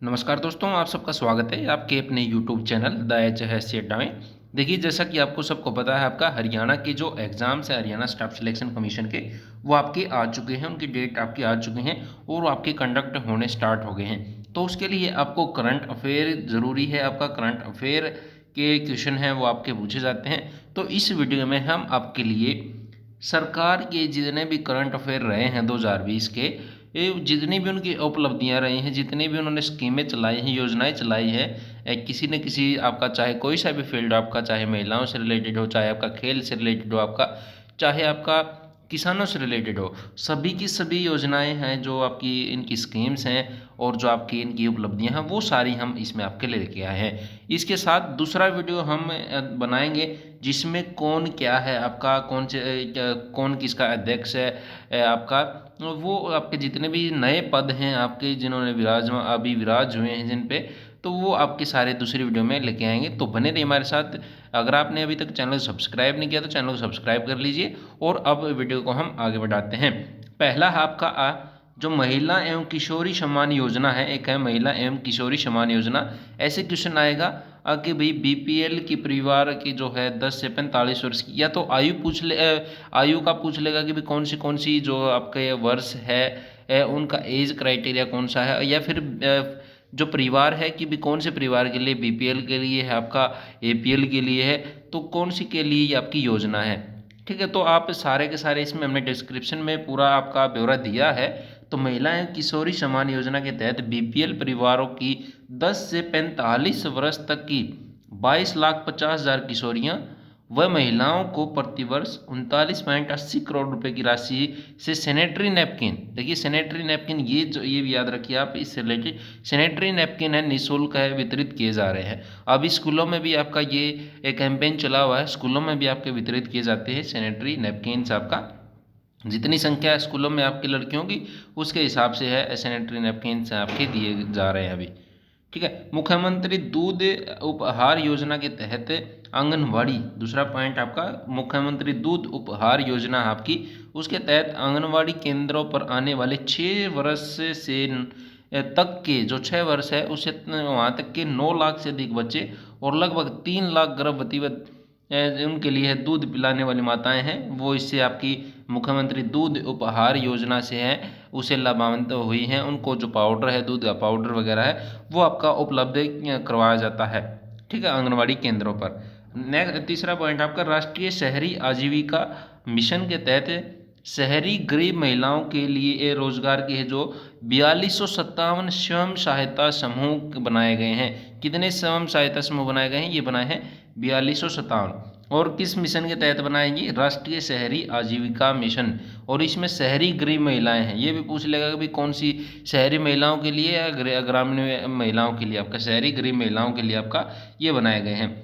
नमस्कार दोस्तों, आप सबका स्वागत है आपके अपने यूट्यूब चैनल द एच अड्डा में। देखिए, जैसा कि आपको सबको पता है, आपका हरियाणा के जो एग्ज़ाम्स है हरियाणा स्टाफ सिलेक्शन कमीशन के, वो आपके आ चुके हैं, उनकी डेट आपकी आ चुकी हैं और वो आपके कंडक्ट होने स्टार्ट हो गए हैं। तो उसके लिए आपको करंट अफेयर ज़रूरी है, आपका करंट अफेयर के क्वेश्चन हैं वो आपके पूछे जाते हैं। तो इस वीडियो में हम आपके लिए सरकार के जितने भी करंट अफेयर रहे हैं 2020 के, ये जितनी भी उनकी उपलब्धियां रही हैं, जितनी भी उन्होंने स्कीमें चलाई हैं, योजनाएं चलाई हैं, किसी न किसी आपका चाहे कोई सा भी फील्ड आपका, चाहे महिलाओं से रिलेटेड हो, चाहे आपका खेल से रिलेटेड हो, आपका चाहे आपका किसानों से रिलेटेड हो, सभी की सभी योजनाएं हैं जो आपकी इनकी स्कीम्स हैं और जो आपकी इनकी उपलब्धियां हैं वो सारी हम इसमें आपके लिए लेके आए हैं। इसके साथ दूसरा वीडियो हम बनाएंगे जिसमें कौन क्या है आपका, कौन किसका अध्यक्ष है, आपका वो आपके जितने भी नए पद हैं आपके, जिन्होंने विराज हुए हैं जिन पे, तो वो आपके सारे दूसरी वीडियो में लेके आएंगे। तो बने रहिए हमारे साथ। अगर आपने अभी तक चैनल सब्सक्राइब नहीं किया तो चैनल को सब्सक्राइब कर लीजिए। और अब वीडियो को हम आगे बढ़ाते हैं। पहला है आपका जो महिला एवं किशोरी सम्मान योजना है, एक है महिला एवं किशोरी सम्मान योजना। ऐसे क्वेश्चन आएगा कि भाई बीपीएल की परिवार की जो है 10 से 45 वर्ष की, या तो आयु का पूछ लेगा कि भाई कौन सी जो आपके वर्ष है, उनका एज क्राइटेरिया कौन सा है, या फिर जो परिवार है कि भी कौन से परिवार के लिए बीपीएल के लिए है, आपका एपीएल के लिए है, तो कौन सी के लिए ये आपकी योजना है। ठीक है, तो आप सारे के सारे इसमें हमने डिस्क्रिप्शन में पूरा आपका ब्यौरा दिया है। तो महिलाएं किशोरी सम्मान योजना के तहत बीपीएल परिवारों की 10 से 45 वर्ष तक की 22,50,000 किशोरियां व महिलाओं को प्रतिवर्ष 39.80 करोड़ रुपए की राशि से सैनिटरी नैपकिन, देखिए सैनिटरी नैपकिन, ये भी याद रखिए आप, इससे रिलेटेड सैनिटरी नैपकिन है, निःशुल्क है, वितरित किए जा रहे हैं। अभी स्कूलों में भी आपका ये एक कैंपेन चला हुआ है, स्कूलों में भी आपके वितरित किए जाते हैं सैनिटरी नैपकिन्स। आपका जितनी संख्या स्कूलों में आपकी लड़कियों की, उसके हिसाब से है सैनिटरी नैपकिन्स आपके दिए जा रहे हैं अभी। ठीक है, मुख्यमंत्री दूध उपहार योजना के तहत आंगनवाड़ी, दूसरा पॉइंट आपका मुख्यमंत्री दूध उपहार योजना आपकी, उसके तहत आंगनवाड़ी केंद्रों पर आने वाले 6 वर्ष से तक के जो 6 वर्ष है उससे वहाँ तक के 9 लाख से अधिक बच्चे और लगभग 3 लाख गर्भवती उनके लिए दूध पिलाने वाली माताएं हैं, वो इससे आपकी मुख्यमंत्री दूध उपहार योजना से हैं, उसे लाभान्वित हुई हैं। उनको जो पाउडर है, दूध का पाउडर वगैरह है, वो आपका उपलब्ध करवाया जाता है। ठीक है, आंगनवाड़ी केंद्रों पर। नेक्स्ट तीसरा पॉइंट आपका राष्ट्रीय शहरी आजीविका मिशन के तहत शहरी गरीब महिलाओं के लिए रोजगार के जो 4257 स्वयं सहायता समूह बनाए गए हैं। कितने स्वयं सहायता समूह बनाए गए हैं? ये बनाए हैं 4257। और किस मिशन के तहत बनाएंगी? राष्ट्रीय शहरी आजीविका मिशन। और इसमें शहरी गरीब महिलाएं हैं, ये भी पूछ लेगा कि भाई कौन सी, शहरी महिलाओं के लिए या ग्रामीण महिलाओं के लिए? आपका शहरी गरीब महिलाओं के लिए आपका ये बनाए गए हैं।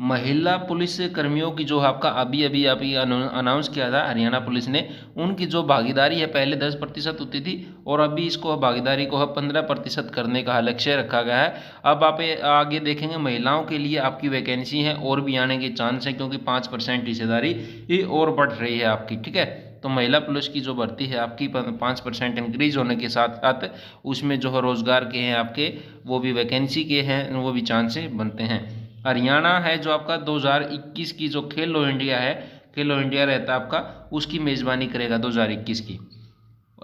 महिला पुलिस कर्मियों की जो आपका अभी अनाउंस किया था हरियाणा पुलिस ने, उनकी जो भागीदारी है पहले 10% होती थी और अभी इसको भागीदारी को 15% करने का लक्ष्य रखा गया है। अब आप आगे देखेंगे महिलाओं के लिए आपकी वैकेंसी है और भी आने के चांस हैं, क्योंकि 5% हिस्सेदारी ये और बढ़ रही है आपकी। ठीक है, तो महिला पुलिस की जो भर्ती है आपकी 5% इंक्रीज होने के साथ साथ उसमें जो रोजगार के हैं आपके, वो भी वैकेंसी के हैं, वो भी चांसेस बनते हैं। हरियाणा है जो आपका 2021 की जो खेलो इंडिया है, खेलो इंडिया रहता है आपका, उसकी मेज़बानी करेगा 2021 की।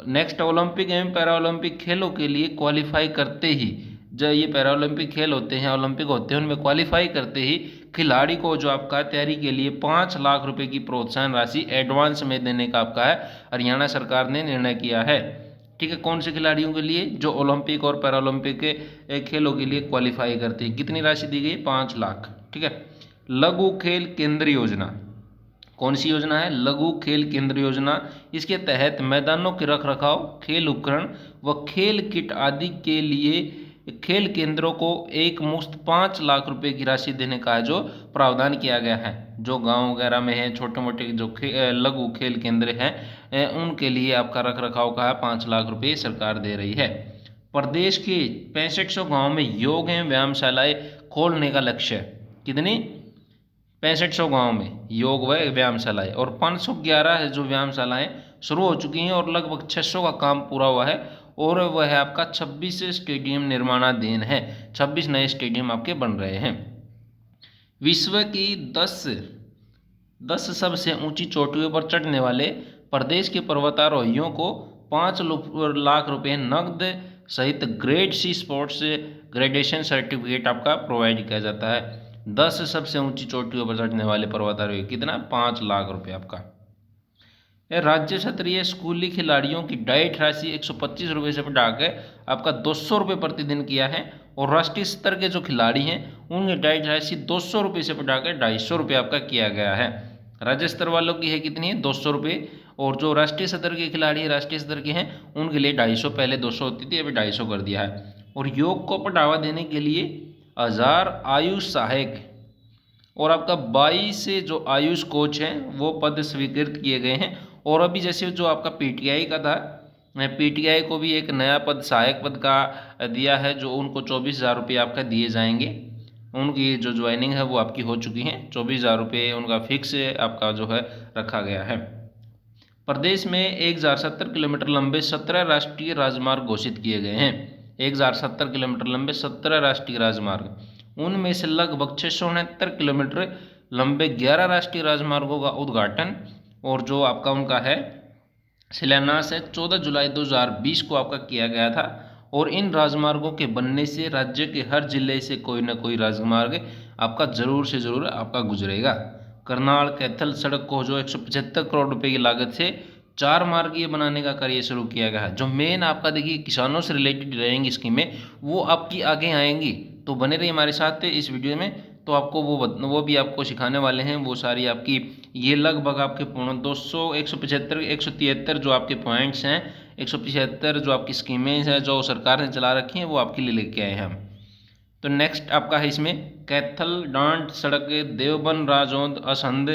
नेक्स्ट ओलंपिक एवं पैरा ओलंपिक खेलों के लिए क्वालिफाई करते ही, जब ये पैरा ओलंपिक खेल होते हैं, ओलंपिक होते हैं, उनमें क्वालिफाई करते ही खिलाड़ी को जो आपका तैयारी के लिए 5 लाख रुपए की प्रोत्साहन राशि एडवांस में देने का आपका है हरियाणा सरकार ने निर्णय किया है। ठीक है, कौन से खिलाड़ियों के लिए? जो ओलंपिक और पैरालंपिक के खेलों के लिए क्वालिफाई करते हैं। कितनी राशि दी गई? 5 लाख। ठीक है, लघु खेल केंद्र योजना, कौन सी योजना है? लघु खेल केंद्र योजना। इसके तहत मैदानों के रख रखाव, खेल उपकरण व खेल किट आदि के लिए खेल केंद्रों को एक मुश्त 5 लाख रुपए की राशि देने का जो प्रावधान किया गया है। जो गांव वगैरह में है, छोटे मोटे जो लघु खेल केंद्र हैं, उनके लिए आपका रख रखाव का 5 लाख रुपए सरकार दे रही है। प्रदेश के 6500 गाँव में योग एवं व्यायामशालाएं खोलने का लक्ष्य। कितनी? 6500 गाँव में योग व व्यायामशालाएं। और 511 है जो व्यायामशालाएं शुरू हो चुकी हैं और लगभग 600 का काम पूरा हुआ है और वह है आपका 26 स्टेडियम निर्माणाधीन है। 26 नए स्टेडियम आपके बन रहे हैं। विश्व की 10 सबसे ऊंची चोटियों पर चढ़ने वाले प्रदेश के पर्वतारोहियों को 5 लाख रुपए नकद सहित grade C sports gradation certificate आपका प्रोवाइड किया जाता है। 10 सबसे ऊंची चोटियों पर चढ़ने वाले पर्वतारोही कितना 5 लाख रुपए आपका। राज्य स्तरीय स्कूली खिलाड़ियों की डाइट राशि 125 रुपये से बढ़ाकर आपका 200 रुपये प्रतिदिन किया है और राष्ट्रीय स्तर के जो खिलाड़ी हैं उनकी डाइट राशि 200 रुपये से बढ़ाकर 250 रुपये आपका किया गया है। राज्य स्तर वालों की है कितनी है 200 रुपये और जो राष्ट्रीय स्तर के खिलाड़ी राष्ट्रीय स्तर के हैं उनके लिए 250, पहले 200 होती थी अभी 250 कर दिया है। और योग को बढ़ावा देने के लिए 1000 आयुष सहायक और आपका 22 जो आयुष कोच हैं वो पद स्वीकृत किए गए हैं। और अभी जैसे जो आपका पीटीआई का था, पीटीआई को भी एक नया पद सहायक पद का दिया है जो उनको 24,000 रुपये आपका दिए जाएंगे। उनकी जो ज्वाइनिंग है वो आपकी हो चुकी है। 24,000 रुपये उनका फिक्स आपका जो है रखा गया है। प्रदेश में 1070 किलोमीटर लंबे 17 राष्ट्रीय राजमार्ग घोषित किए गए हैं। 1070 किलोमीटर लंबे 17 राष्ट्रीय राजमार्ग, उनमें से लगभग 669 किलोमीटर लंबे 11 राष्ट्रीय राजमार्गों का उद्घाटन और जो आपका उनका है शिलान्यास है 14 जुलाई 2020 को आपका किया गया था। और इन राजमार्गों के बनने से राज्य के हर जिले से कोई ना कोई राजमार्ग आपका ज़रूर से ज़रूर आपका गुजरेगा। करनाल कैथल सड़क को जो 175 करोड़ रुपए की लागत से 4 मार्गीय बनाने का कार्य शुरू किया गया है। जो मेन आपका देखिए किसानों से रिलेटेड रहेंगी स्कीमें वो आपकी आगे आएंगी, तो बने रहिए हमारे साथ इस वीडियो में। तो आपको वो भी आपको सिखाने वाले हैं वो सारी आपकी ये लगभग आपके 200 175 173 जो आपके पॉइंट्स हैं 175 जो आपकी स्कीमें हैं जो सरकार ने चला रखी हैं वो आपके लिए लेके आए हैं हम। तो नेक्स्ट आपका है इसमें कैथल डांट सड़क देवबन राजौंद असंध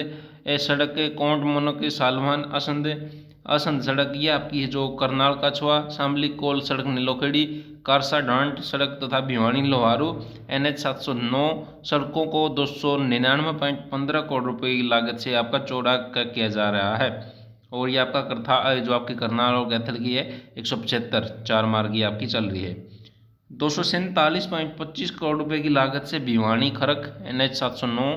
सड़क कोंट मोनक सालवान असंध सड़क ये आपकी है जो करनाल कछवा शामली कोल सड़क नीलोखेड़ी कारसा डांट सड़क तथा भिवानी लोहारू NH 709 सड़कों को 299.15 करोड़ रुपए की लागत से आपका चौड़ा किया जा रहा है। और ये आपका करथा जो आपकी करनाल और कैथल की है 175 4 मार्गी आपकी चल रही है। 247.25 करोड़ रुपए की लागत से भिवानी खरक NH 709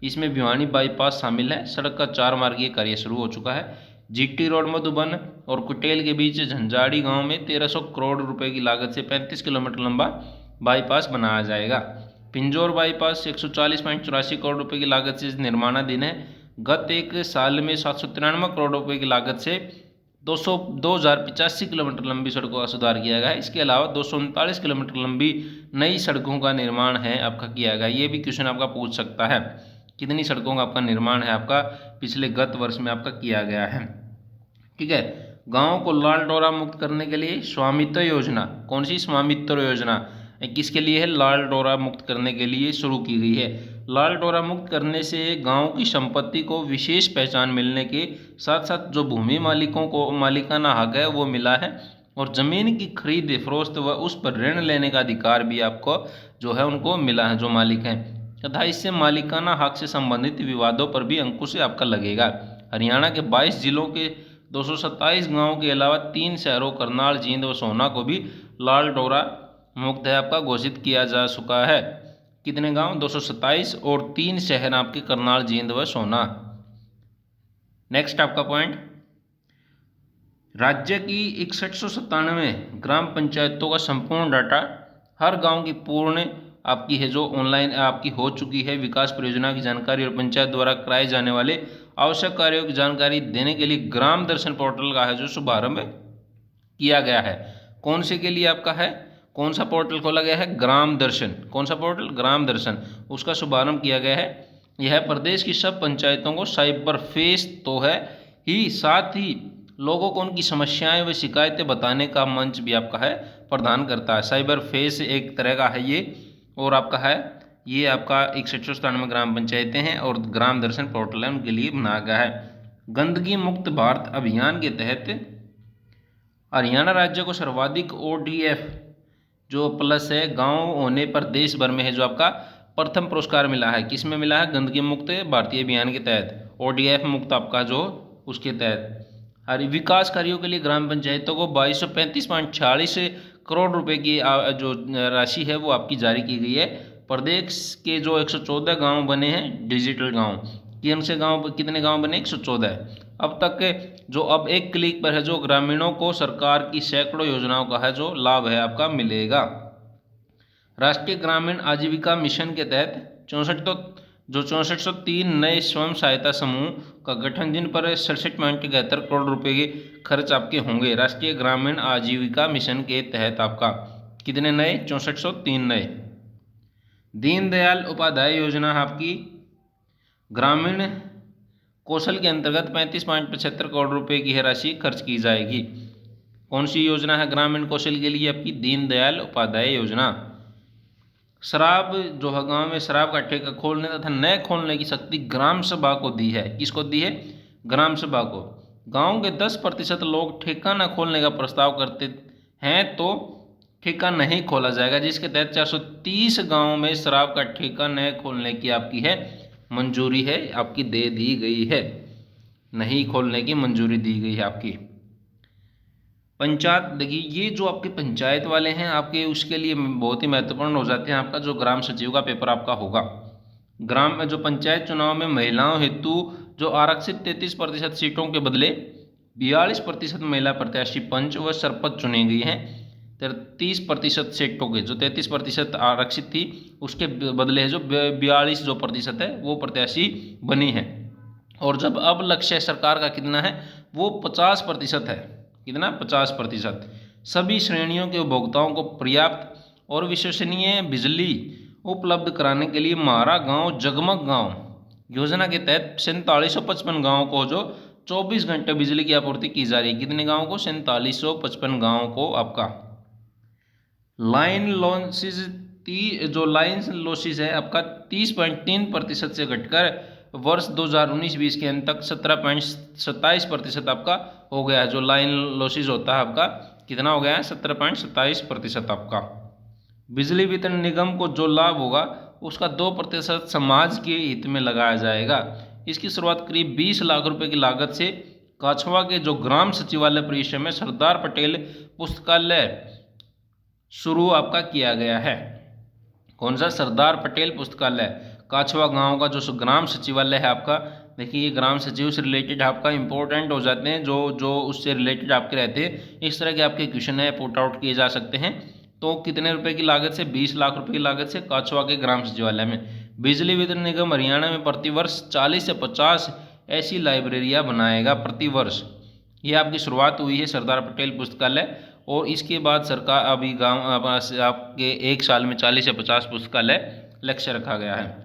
इसमें भिवानी बाईपास शामिल है। सड़क का 4 मार्गीय कार्य शुरू हो चुका है। जीटी रोड मधुबन और कुटेल के बीच झंझाड़ी गांव में 1300 करोड़ रुपए की लागत से 35 किलोमीटर लंबा बाईपास बनाया जाएगा। पिंजौर बाईपास 140.84 करोड़ रुपए की लागत से निर्माणाधीन है। गत एक साल में 793 करोड़ रुपए की लागत से 2085 किलोमीटर लंबी सड़कों का सुधार किया गया है। इसके अलावा 239 किलोमीटर लंबी नई सड़कों का निर्माण है आपका किया गया। ये भी क्वेश्चन आपका पूछ सकता है कितनी सड़कों का आपका निर्माण है आपका पिछले गत वर्ष में आपका किया गया है। ठीक है। गाँव को लाल डोरा मुक्त करने के लिए स्वामित्व योजना, कौन सी स्वामित्व योजना किसके लिए है? लाल डोरा मुक्त करने के लिए शुरू की गई है। लाल डोरा मुक्त करने से गांव की संपत्ति को विशेष पहचान मिलने के साथ साथ जो भूमि मालिकों को मालिकाना हक है वो मिला है और ज़मीन की खरीद फरोख्त व उस पर ऋण लेने का अधिकार भी आपको जो है उनको मिला है जो मालिक हैं, तथा इससे मालिकाना हक से संबंधित विवादों पर भी अंकुश आपका लगेगा। हरियाणा के 22 जिलों के 227 गाँव के अलावा 3 शहरों करनाल जींद व सोहना को भी लाल डोरा मुक्त है आपका घोषित किया जा चुका है। कितने गांव? 227 और 3 शहर आपके करनाल जींद व सोहना। नेक्स्ट आपका पॉइंट, राज्य की 6197 ग्राम पंचायतों का संपूर्ण डाटा हर गांव की पूर्ण आपकी है जो ऑनलाइन आपकी हो चुकी है। विकास परियोजना की जानकारी और पंचायत द्वारा कराए जाने वाले आवश्यक कार्यों की जानकारी देने के लिए ग्राम दर्शन पोर्टल का है जो शुभारंभ किया गया है। कौन से के लिए आपका है? कौन सा पोर्टल खोला गया है? ग्राम दर्शन। कौन सा पोर्टल? ग्राम दर्शन। उसका शुभारंभ किया गया है। यह प्रदेश की सब पंचायतों को साइबर फेस तो है ही साथ ही लोगों को उनकी समस्याएं व शिकायतें बताने का मंच भी आपका है प्रदान करता है। साइबर फेस एक तरह का है ये और आपका है ये आपका 6197 ग्राम पंचायतें हैं और ग्राम दर्शन पोर्टल है उनके लिए बनाया गया है। गंदगी मुक्त भारत अभियान के तहत हरियाणा राज्य को सर्वाधिक ODF जो प्लस है गांव होने पर देश भर में है जो आपका प्रथम पुरस्कार मिला है। किस में मिला है? गंदगी मुक्त भारतीय अभियान के तहत ODF मुक्त आपका जो उसके तहत विकास कार्यों के लिए ग्राम पंचायतों को 2235.46 करोड़ रुपए की जो राशि है वो आपकी जारी की गई है। प्रदेश के जो 114 गांव बने हैं डिजिटल गांव, कि उनसे गांव कितने गांव बने 114। अब तक जो अब एक क्लिक पर है जो ग्रामीणों को सरकार की सैकड़ों योजनाओं का है जो लाभ है आपका मिलेगा। राष्ट्रीय ग्रामीण आजीविका मिशन के तहत 6403 नए स्वयं सहायता समूह का गठन, जिन पर 67.71 करोड़ रुपए के खर्च आपके होंगे। राष्ट्रीय ग्रामीण आजीविका मिशन के तहत आपका कितने नए 6403 नए। दीनदयाल उपाध्याय योजना आपकी ग्रामीण कौशल के अंतर्गत 35.75 करोड़ रुपए की राशि खर्च की जाएगी। कौन सी योजना है ग्रामीण कौशल के लिए आपकी? दीनदयाल उपाध्याय योजना। शराब जो है गाँव में शराब का ठेका खोलने तथा नए खोलने की शक्ति ग्राम सभा को दी है। किसको दी है? ग्राम सभा को। गांव के 10% लोग ठेका न खोलने का प्रस्ताव करते हैं तो ठेका नहीं खोला जाएगा, जिसके तहत 430 गाँव में शराब का ठेका नए खोलने की आपकी है मंजूरी है आपकी दे दी गई है। नहीं खोलने की मंजूरी दी गई है आपकी। पंचायत देखिए, ये जो आपके पंचायत वाले हैं आपके उसके लिए बहुत ही महत्वपूर्ण हो जाते हैं। आपका जो ग्राम सचिव का पेपर आपका होगा, ग्राम में जो पंचायत चुनाव में महिलाओं हेतु जो आरक्षित 33% सीटों के बदले 42% महिला प्रत्याशी पंच व सरपंच चुनी गई हैं। 30% सीटों के जो 33% आरक्षित थी उसके बदले जो 42 जो प्रतिशत है वो प्रत्याशी बनी है। और जब अब लक्ष्य सरकार का कितना है वो 50% है। कितना? 50%। सभी श्रेणियों के उपभोक्ताओं को पर्याप्त और विश्वसनीय बिजली उपलब्ध कराने के लिए म्हारा गांव जगमग गांव योजना के तहत 4755 गाँव को जो 24 घंटे बिजली की आपूर्ति की जा रही है। कितने गाँव को? 4755 गाँव को आपका। लाइन लॉसेज जो लाइन लॉसेज है आपका 30.3% से घटकर वर्ष 2019-20 के अंत तक 17.27% आपका हो गया है। जो लाइन लॉसेज होता है आपका कितना हो गया है? 17.27% आपका। बिजली वितरण निगम को जो लाभ होगा उसका 2% समाज के हित में लगाया जाएगा। इसकी शुरुआत करीब 20 लाख रुपए की लागत से काछवा के जो ग्राम सचिवालय परिसर में सरदार पटेल पुस्तकालय शुरू आपका किया गया है। कौन सा? सरदार पटेल पुस्तकालय। काछवा गांव का जो ग्राम सचिवालय है आपका, देखिए ये ग्राम सचिव से रिलेटेड आपका इंपॉर्टेंट हो जाते हैं, जो उससे रिलेटेड आपके रहते हैं। इस तरह के आपके क्वेश्चन है पुट आउट किए जा सकते हैं। तो कितने रुपए की लागत से? 20 लाख रुपए की लागत से काछवा के ग्राम सचिवालय में। बिजली वितरण निगम हरियाणा में प्रतिवर्ष 40 से 50 ऐसी लाइब्रेरियाँ बनाएगा प्रतिवर्ष। ये आपकी शुरुआत हुई है सरदार पटेल पुस्तकालय, और इसके बाद सरकार अभी गाँव आपके एक साल में 40 से 50 पुस्तकालय लक्ष्य रखा गया है।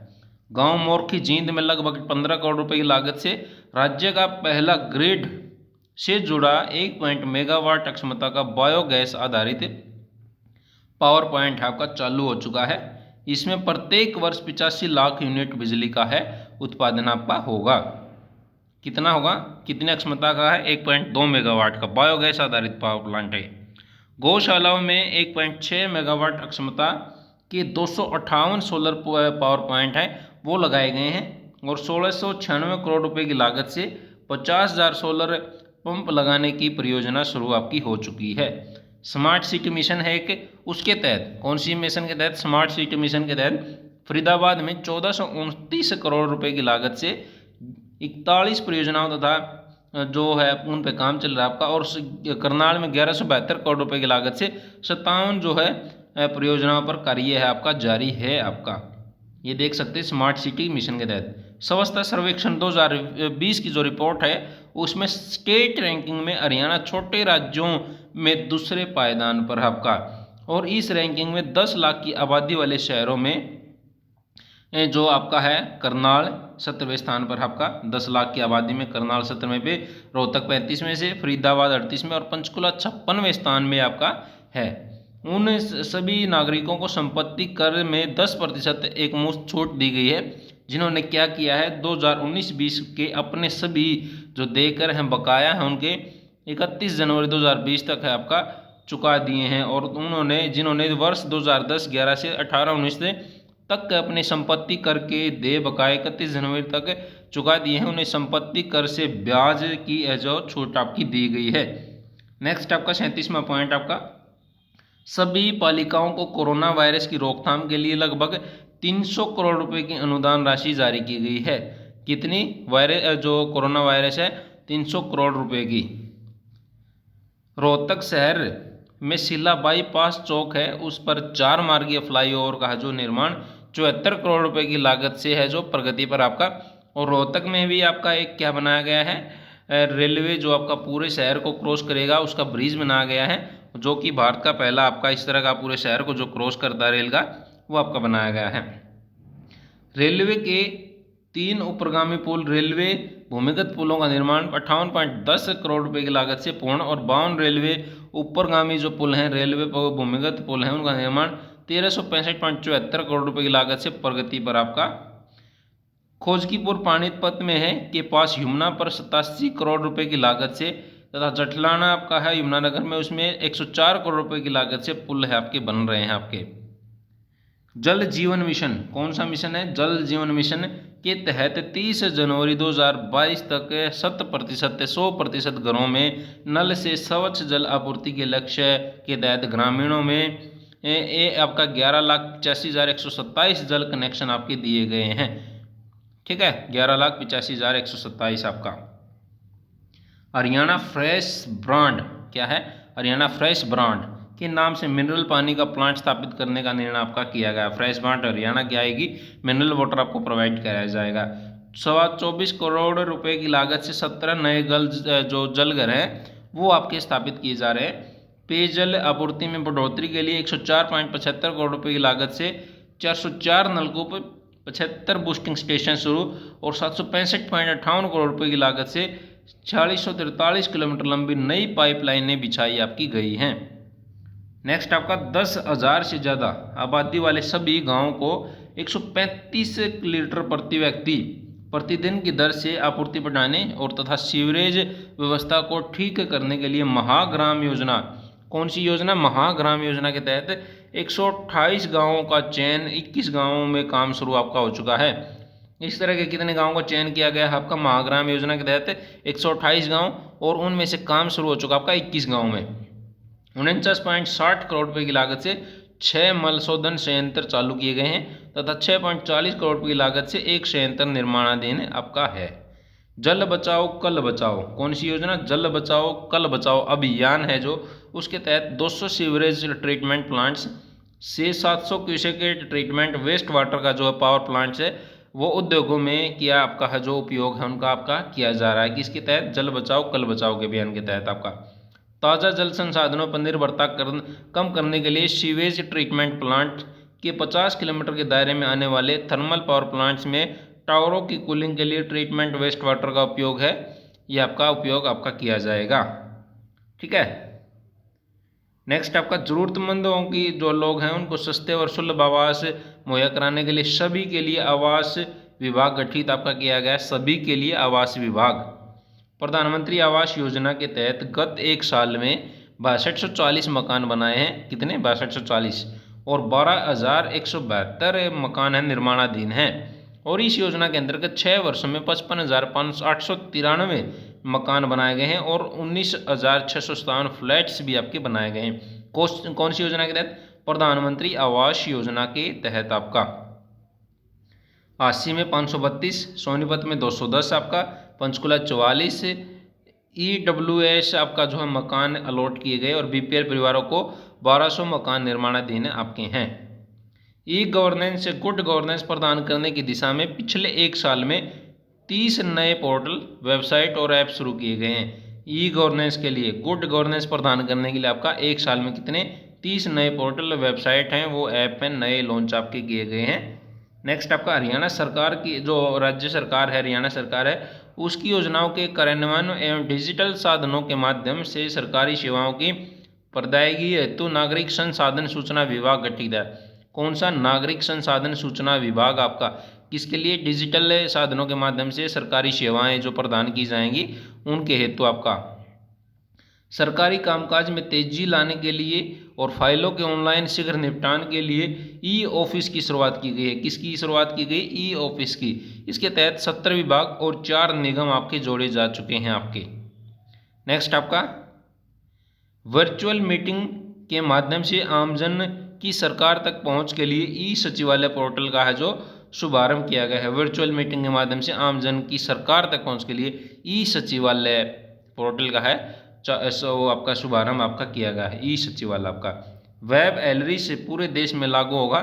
गांव मोरखी जींद में लगभग 15 करोड़ रुपए की लागत से राज्य का पहला ग्रिड से जुड़ा 1 मेगावाट क्षमता का बायोगैस आधारित पावर प्लांट आपका चालू हो चुका है। इसमें प्रत्येक वर्ष 85 लाख यूनिट बिजली का है उत्पादन आपका होगा। कितना होगा? कितने क्षमता का है? 1.2 मेगावाट का बायोगैस आधारित पावर प्लांट है। गौशालाओं में 1.6 मेगावाट क्षमता के 258 सोलर पावर प्लांट हैं वो लगाए गए हैं। और 1696 करोड़ रुपए की लागत से 50,000 सोलर पंप लगाने की परियोजना शुरू आपकी हो चुकी है। स्मार्ट सिटी मिशन है एक, उसके तहत कौन सी मिशन के तहत? स्मार्ट सिटी मिशन के तहत फरीदाबाद में 1429 करोड़ रुपए की लागत से 41 परियोजनाओं तथा जो है उन पे काम चल रहा है आपका। और करनाल में 1172 करोड़ रुपए की लागत से 57 जो है परियोजनाओं पर कार्य है आपका जारी है आपका। ये देख सकते हैं स्मार्ट सिटी मिशन के तहत। स्वच्छता सर्वेक्षण 2020 की जो रिपोर्ट है उसमें स्टेट रैंकिंग में हरियाणा छोटे राज्यों में दूसरे पायदान पर आपका। और इस रैंकिंग में 10 लाख की आबादी वाले शहरों में जो आपका है करनाल 17वें स्थान पर आपका। 10 लाख की आबादी में करनाल 17वें पे, रोहतक 35वें से, फरीदाबाद 38 में और पंचकुला 56वें स्थान में आपका है। उन सभी नागरिकों को संपत्ति कर में 10% एक मुश्त छूट दी गई है जिन्होंने क्या किया है 2019-20 के अपने सभी जो देकर हैं बकाया है उनके 31 जनवरी 2020 तक है आपका चुका दिए हैं। और जिन्होंने वर्ष 2010-11 से 18-19 से तक अपनी संपत्ति कर के देय बकाये 31 जनवरी तक चुका दिए हैं, उन्हें संपत्ति कर से ब्याज की जो छूट आपकी दी गई है। नेक्स्ट आपका 37वां पॉइंट आपका, सभी पालिकाओं को कोरोना वायरस की रोकथाम के लिए लगभग 300 करोड़ रुपए की अनुदान राशि जारी की गई है। कितनी वायरस जो कोरोना वायरस है 300 करोड़ रुपए की। रोहतक शहर में शिला बाईपास चौक है, उस पर 4 मार्गीय फ्लाईओवर का जो निर्माण 74 करोड़ रुपए की लागत से है जो प्रगति पर आपका। और रोहतक में भी आपका एक क्या बनाया गया है, रेलवे जो आपका पूरे शहर को क्रॉस करेगा उसका ब्रिज बनाया गया है, जो कि भारत का पहला आपका इस तरह का पूरे शहर को जो क्रॉस करता है रेल का, वो आपका बनाया गया है। रेलवे के 3 ऊपरगामी पुल, रेलवे भूमिगत पुलों का निर्माण 58.10 करोड़ रुपए की लागत से पूर्ण, और 52 रेलवे ऊपरगामी जो पुल हैं, रेलवे भूमिगत पुल हैं, उनका निर्माण 1365.74 करोड़ रुपए की लागत से प्रगति पर आपका। खोजकीपुर पानीपत में है के पास यमुना पर 87 करोड़ रुपए की लागत से, तथा जटलाना आपका है यमुनानगर में, उसमें 104 करोड़ रुपए की लागत से पुल है आपके बन रहे हैं आपके। जल जीवन मिशन, कौन सा मिशन है, जल जीवन मिशन के तहत 30 जनवरी 2022 तक 100% घरों में नल से स्वच्छ जल आपूर्ति के लक्ष्य के तहत ग्रामीणों में आपका 11,85,127 जल कनेक्शन आपके दिए गए हैं। ठीक है, 11,85,127 आपका। हरियाणा फ्रेश ब्रांड, क्या है, हरियाणा फ्रेश ब्रांड के नाम से मिनरल पानी का प्लांट स्थापित करने का निर्णय आपका किया गया। फ्रेश ब्रांड हरियाणा की आएगी, मिनरल वाटर आपको प्रोवाइड कराया जाएगा। 24 करोड़ रुपए की लागत से 17 नए जो जलघर हैं वो आपके स्थापित किए जा रहे हैं। पेयजल आपूर्ति में बढ़ोतरी के लिए 104.75 करोड़ रुपए की लागत से 404 नलकूप, 75 बूस्टिंग स्टेशन शुरू, और 765.58 करोड़ रुपए की लागत से 4643 किलोमीटर लंबी नई पाइपलाइनें बिछाई आपकी गई हैं। नेक्स्ट आपका 10,000 से ज़्यादा आबादी वाले सभी गांवों को 135 लीटर प्रति व्यक्ति प्रतिदिन की दर से आपूर्ति बढ़ाने और तथा सीवरेज व्यवस्था को ठीक करने के लिए महाग्राम योजना, कौन सी योजना, महाग्राम योजना के तहत 128 गाँवों का चयन 21 गाँवों में काम शुरू आपका हो चुका है। इस तरह के कितने गाँवों का चयन किया गया है आपका महाग्राम योजना के तहत 128 गाँव, और उनमें से काम शुरू हो चुका आपका 21 गाँव में। 49.60 करोड़ रुपए की लागत से 6 मल शोधन संयंत्र चालू किए गए हैं, तथा 6.40 करोड़ रुपए की लागत से एक संयंत्र निर्माणाधीन आपका है। जल बचाओ कल बचाओ, कौन सी योजना, जल बचाओ कल बचाओ अभियान है जो, उसके तहत 200 सीवरेज ट्रीटमेंट प्लांट्स से 700 क्यूसेक के ट्रीटमेंट वेस्ट वाटर का जो पावर प्लांट्स है वो उद्योगों में किया आपका है जो उपयोग है उनका आपका किया जा रहा है। किसके तहत, जल बचाओ कल बचाओ के अभियान के तहत आपका। ताज़ा जल संसाधनों पर निर्भरता कम करने के लिए सीवेज ट्रीटमेंट प्लांट के 50 किलोमीटर के दायरे में आने वाले थर्मल पावर प्लांट्स में टावरों की कूलिंग के लिए ट्रीटमेंट वेस्ट वाटर का उपयोग है, ये आपका उपयोग आपका किया जाएगा। ठीक है, नेक्स्ट आपका जरूरतमंदों की जो लोग हैं उनको सस्ते और सुलभ आवास मुहैया कराने के लिए सभी के लिए आवास विभाग गठित आपका किया गया है। सभी के लिए आवास विभाग। प्रधानमंत्री आवास योजना के तहत गत एक साल में 6240 मकान बनाए हैं, कितने, 6240, और 12,172 मकान है निर्माणाधीन हैं। और इस योजना के अंतर्गत 6 वर्षों में 55,893 मकान बनाए गए हैं और 19,657 फ्लैट्स भी आपके बनाए गए हैं। कौन सी योजना के तहत, प्रधानमंत्री आवास योजना के तहत आपका। आसी में 532, सोनीपत में 210 आपका, पंचकुला 44, EWS आपका जो है मकान अलॉट किए गए, और BPL परिवारों को 1200 मकान निर्माणाधीन आपके हैं। ई गवर्नेंस से गुड गवर्नेंस प्रदान करने की दिशा में पिछले एक साल में 30 नए पोर्टल, वेबसाइट और ऐप शुरू किए गए हैं। ई गवर्नेंस के लिए, गुड गवर्नेंस प्रदान करने के लिए आपका एक साल में कितने, 30 नए पोर्टल, वेबसाइट हैं, वो ऐप हैं, नए लॉन्च आपके किए गए हैं। नेक्स्ट आपका हरियाणा सरकार की जो राज्य सरकार है, हरियाणा सरकार है, उसकी योजनाओं के कार्यान्वयन एवं डिजिटल साधनों के माध्यम से सरकारी सेवाओं की प्रदायगी हेतु नागरिक संसाधन सूचना विभाग गठित है। कौन सा, नागरिक संसाधन सूचना विभाग आपका, किसके लिए, डिजिटल साधनों के माध्यम से सरकारी सेवाएं जो प्रदान की जाएंगी उनके हेतु आपका। सरकारी कामकाज में तेजी लाने के लिए और फाइलों के ऑनलाइन शीघ्र निपटान के लिए ई ऑफिस की शुरुआत की गई है। किसकी शुरुआत की गई? ई ऑफिस की। इसके तहत 70 विभाग और 4 निगम आपके जोड़े जा चुके हैं आपके। नेक्स्ट आपका वर्चुअल मीटिंग के माध्यम से आमजन की सरकार तक पहुंच के लिए ई सचिवालय पोर्टल का है जो शुभारंभ किया गया है। वर्चुअल मीटिंग के माध्यम से आमजन की सरकार तक पहुंच के लिए ई सचिवालय पोर्टल का है आपका शुभारंभ आपका किया गया है। ई सचिवालय आपका वेब एलरी से पूरे देश में लागू होगा।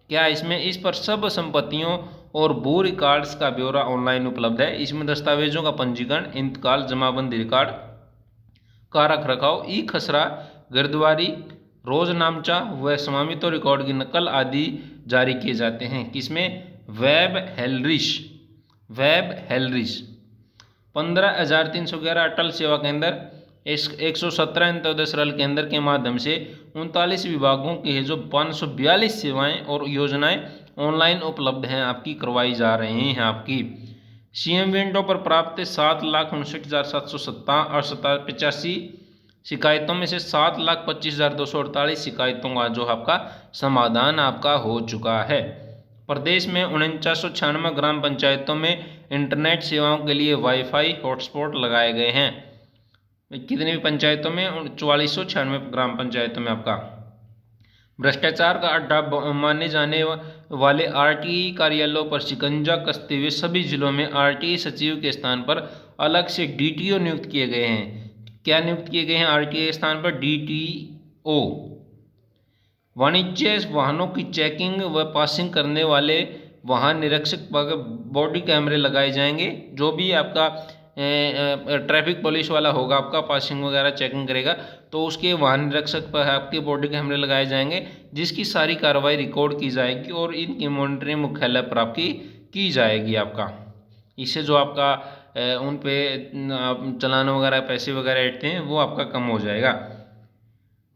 क्या इसमें? इस पर सब संपत्तियों और भू रिकॉर्ड्स का ब्यौरा ऑनलाइन उपलब्ध है। इसमें दस्तावेजों का पंजीकरण, इंतकाल, जमाबंदी रिकॉर्ड का रख रखाव, ई खसरा, गिरदवारी, रोजनामचा व स्वामित्व रिकॉर्ड की नकल आदि जारी किए जाते हैं। किसमें? वेब हेलरिश। वेब हेलरिश 15,311 अटल सेवा केंद्र, 117 अंत्योदय सरल केंद्र के माध्यम से 39 विभागों की है जो 542 सेवाएं और योजनाएं ऑनलाइन उपलब्ध हैं आपकी करवाई जा रही हैं आपकी। सीएम विंडो पर प्राप्त 7,59,785 शिकायतों में से 7,25,248 शिकायतों का जो आपका समाधान आपका हो चुका है। प्रदेश में 4996 ग्राम पंचायतों में इंटरनेट सेवाओं के लिए वाईफाई हॉटस्पॉट लगाए गए हैं। कितनी भी पंचायतों में? 4496 ग्राम पंचायतों में आपका। भ्रष्टाचार का अड्डा माने जाने वाले आरटीई कार्यालयों पर शिकंजा कसते हुए सभी जिलों में आरटीई सचिव के स्थान पर अलग से डीटीओ नियुक्त किए गए हैं। क्या नियुक्त किए गए हैं? आरटीई के स्थान पर डीटीओ। वाणिज्य वाहनों की चेकिंग व पासिंग करने वाले वाहन निरीक्षक पर बॉडी कैमरे लगाए जाएंगे। जो भी आपका ट्रैफिक पुलिस वाला होगा आपका पासिंग वगैरह चेकिंग करेगा तो उसके वाहन निरीक्षक पर आपके बॉडी कैमरे लगाए जाएंगे, जिसकी सारी कार्रवाई रिकॉर्ड की जाएगी और इनकी मॉनिटरिंग मुख्यालय पर आपकी की जाएगी आपका। इससे जो आपका उन पे चालान वगैरह पैसे वगैरह ऐडते हैं वो आपका कम हो जाएगा।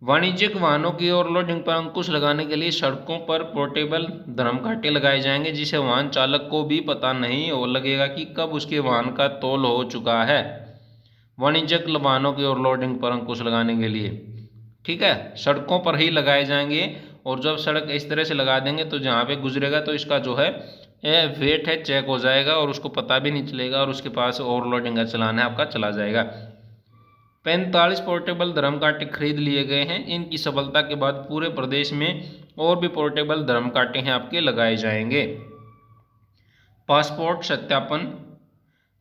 वाणिज्यिक वाहनों की ओवरलोडिंग पर अंकुश लगाने के लिए सड़कों पर पोर्टेबल धर्मघाटे लगाए जाएंगे, जिसे वाहन चालक को भी पता नहीं हो लगेगा कि कब उसके वाहन का तोल हो चुका है। वाणिज्यिक वाहनों की ओवरलोडिंग पर अंकुश लगाने के लिए, ठीक है, सड़कों पर ही लगाए जाएंगे। और जब सड़क इस तरह से लगा देंगे तो जहाँ पे गुजरेगा तो इसका जो है वेट है चेक हो जाएगा और उसको पता भी नहीं चलेगा और उसके पास ओवरलोडिंग का चालान है आपका चला जाएगा। 45 पोर्टेबल धर्मघाटे खरीद लिए गए हैं। इनकी सफलता के बाद पूरे प्रदेश में और भी पोर्टेबल धर्मघाटे हैं आपके लगाए जाएंगे। पासपोर्ट सत्यापन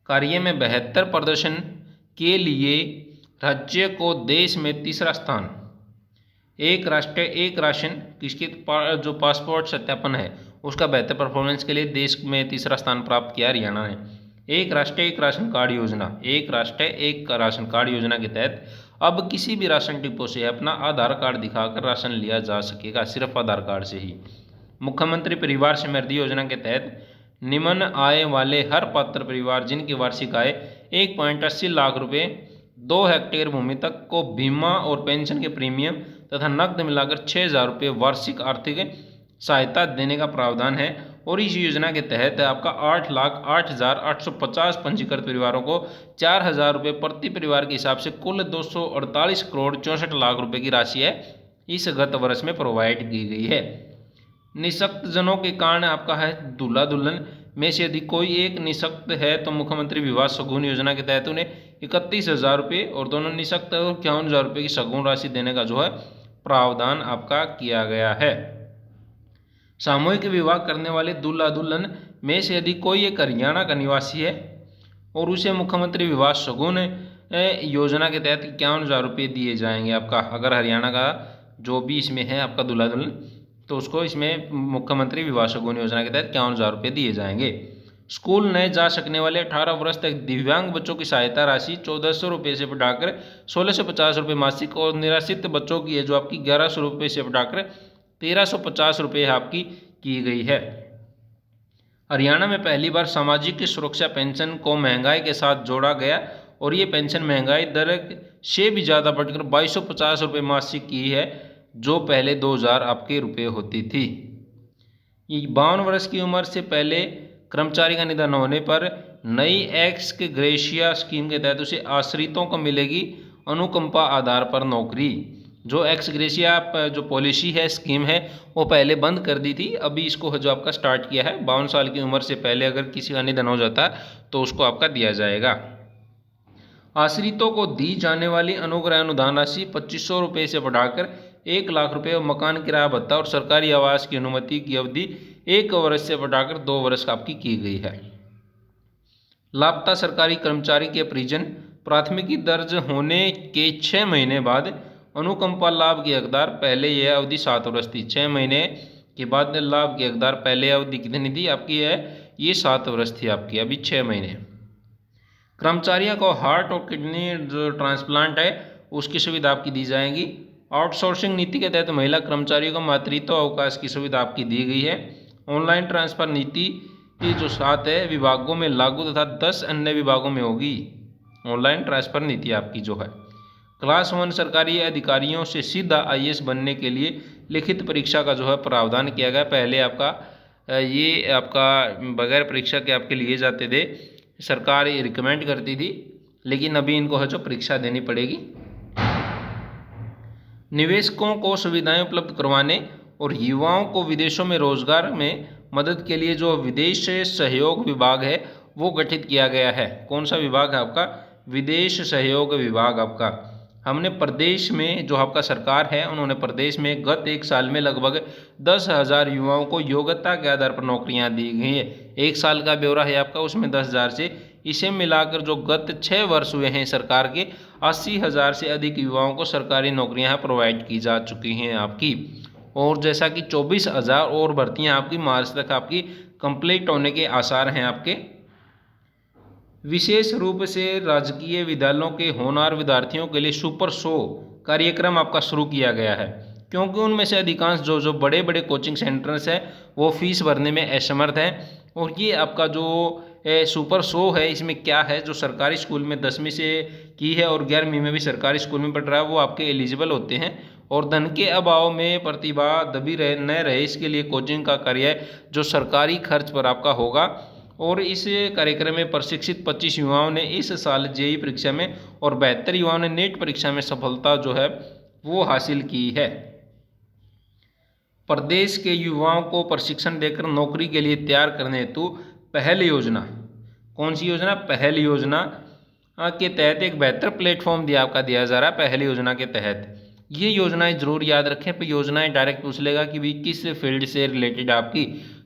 कार्य में 72 प्रदर्शन के लिए राज्य को देश में तीसरा स्थान। एक राष्ट्र एक राशन किसके जो पासपोर्ट सत्यापन है उसका बेहतर परफॉर्मेंस के लिए देश में तीसरा स्थान प्राप्त किया हरियाणा ने। एक राष्ट्र एक राशन कार्ड योजना, एक राष्ट्र एक राशन कार्ड योजना के तहत अब किसी भी राशन डिपो से अपना आधार कार्ड दिखाकर राशन लिया जा सकेगा, सिर्फ आधार कार्ड से ही। मुख्यमंत्री परिवार समृद्धि योजना के तहत निम्न आय वाले हर पात्र परिवार जिनकी वार्षिक आय 1.80 लाख रुपए 2 हेक्टेयर भूमि तक को बीमा और पेंशन के प्रीमियम तथा नकद मिलाकर 6,000 रुपये वार्षिक आर्थिक सहायता देने का प्रावधान है। और इस योजना के तहत आपका 8,08,850 पंजीकृत परिवारों को 4,000 रुपये प्रति परिवार के हिसाब से कुल 248 करोड़ 64 लाख रुपए की राशि है इस गत वर्ष में प्रोवाइड की गई है। निःशक्त जनों के कारण आपका है दूल्हा दुल्हन में से यदि कोई एक निःशक्त है तो मुख्यमंत्री विवाह शगुन योजना के तहत उन्हें 31,000 रुपये और दोनों निःशक्त 51,000 रुपये की शगुन राशि देने का जो है प्रावधान आपका किया गया है। सामूहिक विवाह करने वाले दूल्हा दुल्हन में से यदि कोई एक हरियाणा का निवासी है और उसे मुख्यमंत्री विवाह शगुन योजना के तहत 51,000 रुपये दिए जाएंगे आपका। अगर हरियाणा का जो भी इसमें है आपका दूल्हा दुल्हन तो उसको इसमें मुख्यमंत्री विवाह शगुन योजना के तहत 51,000 रुपये दिए जाएंगे। स्कूल न जा सकने वाले 18 वर्ष तक दिव्यांग बच्चों की सहायता राशि 1,400 रुपये से बढ़ाकर 1,650 रुपये मासिक और निराश्रित बच्चों की है जो आपकी 1,100 रुपये से बढ़ाकर 1,350 रुपये आपकी की गई है। हरियाणा में पहली बार सामाजिक सुरक्षा पेंशन को महंगाई के साथ जोड़ा गया और ये पेंशन महंगाई दर से भी ज़्यादा बढ़कर 2,250 रुपये मासिक की है जो पहले 2,000 आपके रुपये होती थी। 52 वर्ष की उम्र से पहले कर्मचारी का निधन होने पर नई एक्स ग्रेशिया स्कीम के तहत उसे आश्रितों को मिलेगी अनुकंपा आधार पर नौकरी। जो एक्स ग्रेशिया जो पॉलिसी है, स्कीम है, वो पहले बंद कर दी थी, अभी इसको जो आपका स्टार्ट किया है। 52 साल की उम्र से पहले अगर किसी का निधन हो जाता है तो उसको आपका दिया जाएगा। आश्रितों को दी जाने वाली अनुग्रह अनुदान राशि 2500 रुपये से बढ़ाकर 1 लाख रुपये और मकान किराया भत्ता और सरकारी आवास की अनुमति की अवधि 1 वर्ष से बढ़ाकर 2 वर्ष आपकी की गई है। लापता सरकारी कर्मचारी के परिजन प्राथमिकी दर्ज होने के 6 महीने बाद अनुकंपा लाभ के हकदार। पहले यह अवधि 7 वर्ष थी, 6 महीने के बाद लाभ के हकदार। पहले अवधि कितनी थी आपकी है, ये 7 वर्ष थी आपकी, अभी 6 महीने। कर्मचारियों को हार्ट और किडनी जो ट्रांसप्लांट है उसकी सुविधा आपकी दी जाएगी। आउटसोर्सिंग नीति के तहत महिला कर्मचारियों को मातृत्व अवकाश की सुविधा आपकी दी गई है। ऑनलाइन ट्रांसफर नीति की जो 7 है विभागों में लागू तथा 10 अन्य विभागों में होगी। ऑनलाइन ट्रांसफर नीति आपकी जो है। क्लास 1 सरकारी अधिकारियों से सीधा IAS बनने के लिए लिखित परीक्षा का जो है प्रावधान किया गया। पहले आपका ये आपका बगैर परीक्षा के आपके लिए जाते थे, सरकार ये रिकमेंड करती थी, लेकिन अभी इनको है जो परीक्षा देनी पड़ेगी। निवेशकों को सुविधाएं उपलब्ध करवाने और युवाओं को विदेशों में रोजगार में मदद के लिए जो विदेश सहयोग विभाग है वो गठित किया गया है। कौन सा विभाग है आपका, विदेश सहयोग विभाग आपका। हमने प्रदेश में जो आपका सरकार है उन्होंने प्रदेश में गत 1 साल में लगभग 10,000 युवाओं को योग्यता के आधार पर नौकरियां दी गई है। 1 साल का ब्यौरा है आपका, उसमें 10,000 से इसे मिलाकर जो गत 6 वर्ष हुए हैं सरकार के 80,000 से अधिक युवाओं को सरकारी नौकरियां प्रोवाइड की जा चुकी हैं आपकी। और जैसा कि 24,000 और भर्तियां आपकी मार्च तक आपकी कंप्लीट होने के आसार हैं आपके। विशेष रूप से राजकीय विद्यालयों के होनहार विद्यार्थियों के लिए सुपर 100 कार्यक्रम आपका शुरू किया गया है, क्योंकि उनमें से अधिकांश जो बड़े बड़े कोचिंग सेंटर्स हैं वो फीस भरने में असमर्थ हैं। और ये आपका जो सुपर 100 है, इसमें क्या है, जो सरकारी स्कूल में 10वीं से की है और 11वीं में भी सरकारी स्कूल में पढ़ रहा है वो आपके एलिजिबल होते हैं। और धन के अभाव में प्रतिभा दबी न रहे, इसके लिए कोचिंग का कार्य जो सरकारी खर्च पर आपका होगा। और इस कार्यक्रम में प्रशिक्षित 25 युवाओं ने इस साल JEE परीक्षा में और 72 युवाओं ने नेट परीक्षा में सफलता जो है वो हासिल की है। प्रदेश के युवाओं को प्रशिक्षण देकर नौकरी के लिए तैयार करने हेतु पहल योजना, कौन सी योजना, पहल योजना के तहत एक बेहतर प्लेटफॉर्म दिया जा रहा है। पहल योजना के तहत ये योजनाएं जरूर याद रखें, पर योजनाएं डायरेक्ट पूछ लेगा कि भी किस फील्ड से रिलेटेड आपकी।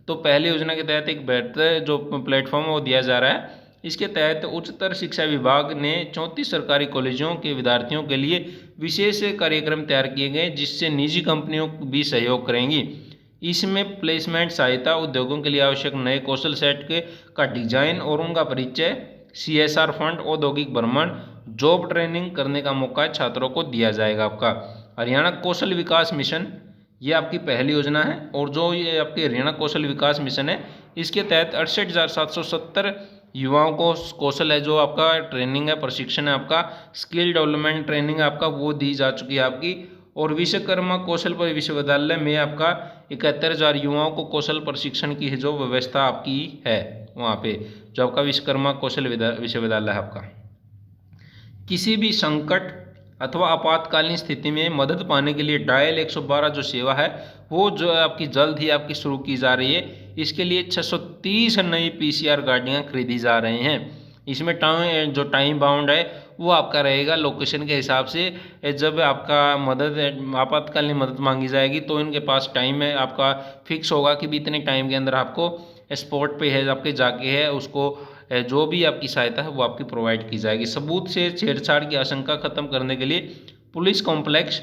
तो पहले योजना के तहत एक बेहतर जो प्लेटफॉर्म वो दिया जा रहा है। इसके तहत उच्चतर शिक्षा विभाग ने 34 सरकारी कॉलेजों के विद्यार्थियों के लिए विशेष कार्यक्रम तैयार किए गए, जिससे निजी कंपनियों भी सहयोग करेंगी। इसमें प्लेसमेंट सहायता, उद्योगों के लिए आवश्यक नए कौशल सेट का डिजाइन और उनका परिचय, CSR फंड, औद्योगिक भ्रमण, जॉब ट्रेनिंग करने का मौका छात्रों को दिया जाएगा आपका। हरियाणा कौशल विकास मिशन ये आपकी पहली योजना है। और जो ये आपके हरियाणा कौशल विकास मिशन है इसके तहत 68,770 युवाओं को कौशल है जो आपका ट्रेनिंग है, प्रशिक्षण है आपका, स्किल डेवलपमेंट ट्रेनिंग आपका वो दी जा चुकी है आपकी। और विश्वकर्मा कौशल विश्वविद्यालय में आपका 71,000 युवाओं को कौशल प्रशिक्षण की जो व्यवस्था आपकी है वहाँ पे, जो आपका विश्वकर्मा कौशल विश्वविद्यालय है आपका। किसी भी संकट अथवा आपातकालीन स्थिति में मदद पाने के लिए डायल 112 जो सेवा है वो जो आपकी जल्द ही आपकी शुरू की जा रही है। इसके लिए 630 नई PCR गाड़ियाँ खरीदी जा रही हैं। इसमें टाइम बाउंड है वो आपका रहेगा लोकेशन के हिसाब से। जब आपका आपातकालीन मदद मांगी जाएगी तो इनके पास टाइम है आपका फिक्स होगा कि भी इतने टाइम के अंदर आपको स्पॉट पे है आपके जाके है उसको जो भी आपकी सहायता है वो आपकी प्रोवाइड की जाएगी। सबूत से छेड़छाड़ की आशंका खत्म करने के लिए पुलिस कॉम्प्लेक्स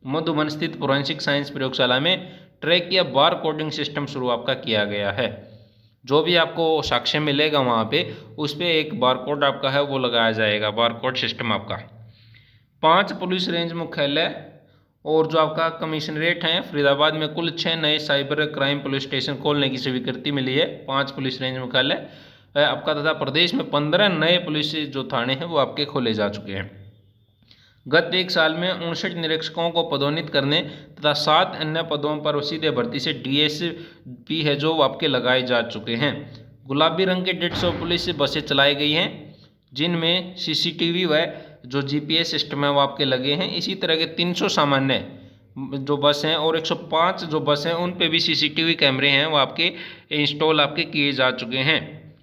मधुबन स्थित फोरेंसिक साइंस प्रयोगशाला में ट्रैक या बार कोडिंग सिस्टम शुरू आपका किया गया है। जो भी आपको साक्ष्य मिलेगा वहाँ पे उस पर एक बारकोड आपका है वो लगाया जाएगा, बारकोड सिस्टम आपका। 5 पुलिस रेंज मुख्यालय और जो आपका कमिश्नरेट हैं फरीदाबाद में कुल 6 नए साइबर क्राइम पुलिस स्टेशन खोलने की स्वीकृति मिली है। 5 पुलिस रेंज मुख्यालय आपका तथा प्रदेश में 15 नए पुलिस जो थाने हैं वो आपके खोले जा चुके हैं। गत 1 साल में 59 निरीक्षकों को पदोन्नत करने तथा 7 अन्य पदों पर सीधे भर्ती से DSP है जो आपके लगाए जा चुके हैं। गुलाबी रंग के 150 पुलिस बसें चलाई गई हैं जिनमें CCTV व जो जीपीएस सिस्टम है वो आपके लगे हैं। इसी तरह के 300 सामान्य जो बस हैं और 105 जो बस हैं उन पे भी सीसीटीवी कैमरे हैं वो आपके इंस्टॉल आपके किए जा चुके हैं।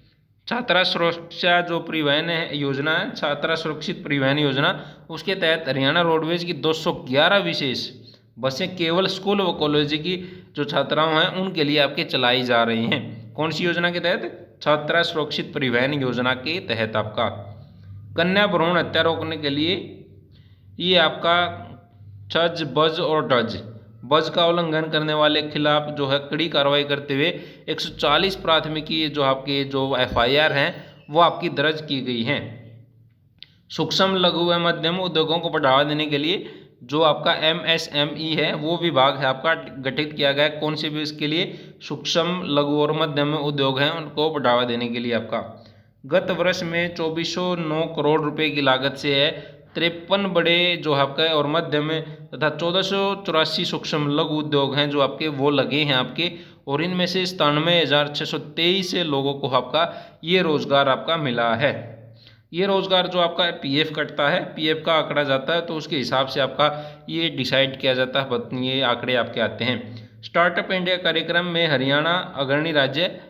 छात्रा सुरक्षा जो परिवहन योजना है, छात्रा सुरक्षित परिवहन योजना, उसके तहत हरियाणा रोडवेज की 211 विशेष बसें केवल स्कूल व कॉलेज की जो छात्राओं हैं उनके लिए आपके चलाई जा रही हैं। कौन सी योजना के तहत? छात्रा सुरक्षित परिवहन योजना के तहत आपका। कन्या भ्रूण हत्या रोकने के लिए ये आपका छज बज और डज बज का उल्लंघन करने वाले के खिलाफ जो है कड़ी कार्रवाई करते हुए 140 प्राथमिकी जो आपके जो एफआईआर हैं वो आपकी दर्ज की गई हैं। सूक्ष्म लघु व मध्यम उद्योगों को बढ़ावा देने के लिए जो आपका एमएसएमई है वो विभाग है आपका गठित किया गया है। कौन से भी इसके लिए? सूक्ष्म लघु और मध्यम उद्योग हैं उनको बढ़ावा देने के लिए आपका। गत वर्ष में 2409 करोड़ रुपए की लागत से है 53 बड़े जो आपका और मध्यम तथा 1484 सूक्ष्म लघु उद्योग हैं जो आपके वो लगे हैं आपके, और इनमें से 97,623 लोगों को आपका ये रोजगार आपका मिला है। ये रोजगार जो आपका पीएफ कटता है, पीएफ का आंकड़ा जाता है तो उसके हिसाब से आपका ये डिसाइड किया जाता है, ये आंकड़े आपके आते हैं। स्टार्टअप इंडिया कार्यक्रम में हरियाणा अग्रणी राज्य।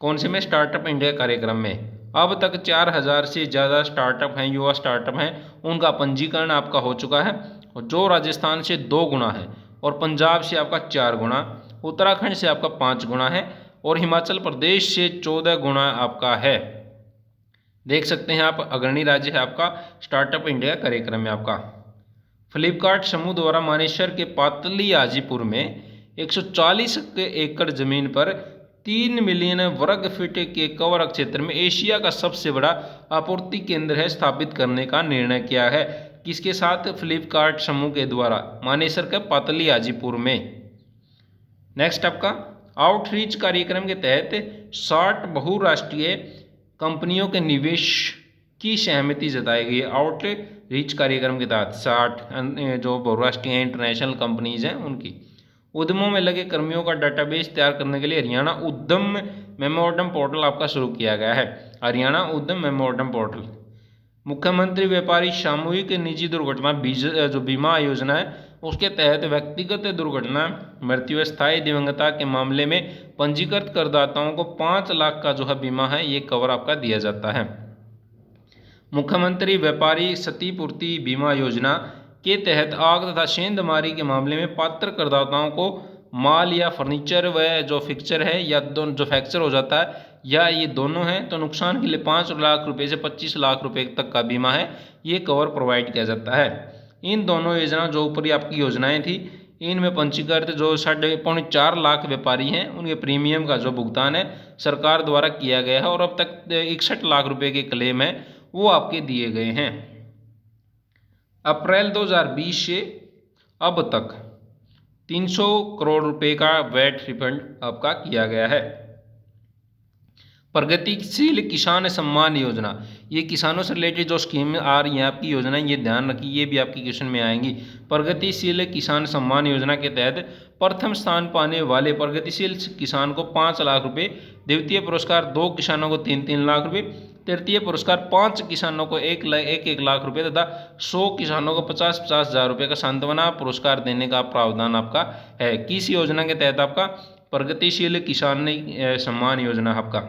कौन से में? स्टार्टअप इंडिया कार्यक्रम में। अब तक 4000 से ज़्यादा स्टार्टअप हैं, युवा स्टार्टअप हैं, उनका पंजीकरण आपका हो चुका है, और जो राजस्थान से 2 गुना है और पंजाब से आपका 4 गुना, उत्तराखंड से आपका 5 गुना है और हिमाचल प्रदेश से 14 गुना आपका है। देख सकते हैं आप, अग्रणी राज्य है आपका स्टार्टअप इंडिया कार्यक्रम में आपका। फ्लिपकार्ट समूह द्वारा मानेसर के पातली हाजीपुर में 140 एकड़ जमीन पर 3 मिलियन वर्ग फीट के कवर क्षेत्र में एशिया का सबसे बड़ा आपूर्ति केंद्र है स्थापित करने का निर्णय किया है। किसके साथ? फ्लिपकार्ट समूह के द्वारा मानेसर के पातली हाजीपुर में। नेक्स्ट आपका आउटरीच कार्यक्रम के तहत 60 बहुराष्ट्रीय कंपनियों के निवेश की सहमति जताई गई है। आउटरीच कार्यक्रम के तहत 60 जो बहुराष्ट्रीय इंटरनेशनल कंपनीज हैं उनकी उद्यमों में लगे कर्मियों का डाटाबेस तैयार करने के लिए हरियाणा उद्यम मेमोरेंडम पोर्टल आपका शुरू किया गया है। हरियाणा उद्यम मेमोरेंडम पोर्टल। मुख्यमंत्री व्यापारी सामूहिक निजी दुर्घटना जो बीमा योजना है उसके तहत व्यक्तिगत दुर्घटना, मृत्यु, स्थायी दिवंगता के मामले में पंजीकृत करदाताओं को 5 लाख का जो है बीमा है ये कवर आपका दिया जाता है। मुख्यमंत्री व्यापारी क्षतिपूर्ति बीमा योजना के तहत आग तथा सेंधमारी के मामले में पात्र करदाताओं को माल या फर्नीचर व जो फिक्चर है या दोनों जो फ्रैक्चर हो जाता है या ये दोनों हैं तो नुकसान के लिए 5 लाख रुपए से 25 लाख रुपए तक का बीमा है ये कवर प्रोवाइड किया जाता है। इन दोनों योजना जो ऊपरी आपकी योजनाएं थी इनमें पंजीकृत जो 4.5 लाख व्यापारी हैं उनके प्रीमियम का जो भुगतान है सरकार द्वारा किया गया है और अब तक 61 लाख रुपए के क्लेम है वो आपके दिए गए हैं। अप्रैल 2020 से अब तक 300 करोड़ रुपए का वैट रिफंड आपका किया गया है। प्रगतिशील किसान सम्मान योजना, ये किसानों से रिलेटेड जो स्कीम आ रही है आपकी योजना ये ध्यान रखिए, ये भी आपकी क्वेश्चन में आएंगी। प्रगतिशील किसान सम्मान योजना के तहत प्रथम स्थान पाने वाले प्रगतिशील किसान को 5 लाख रुपए, द्वितीय पुरस्कार 2 किसानों को 3-3 लाख रुपए, तृतीय पुरस्कार 5 किसानों को 1 लाख रुपए तथा 100 किसानों को 50-50 हज़ार रुपये का सांत्वना पुरस्कार देने का प्रावधान आपका है। किस योजना के तहत? आपका प्रगतिशील किसान सम्मान योजना आपका।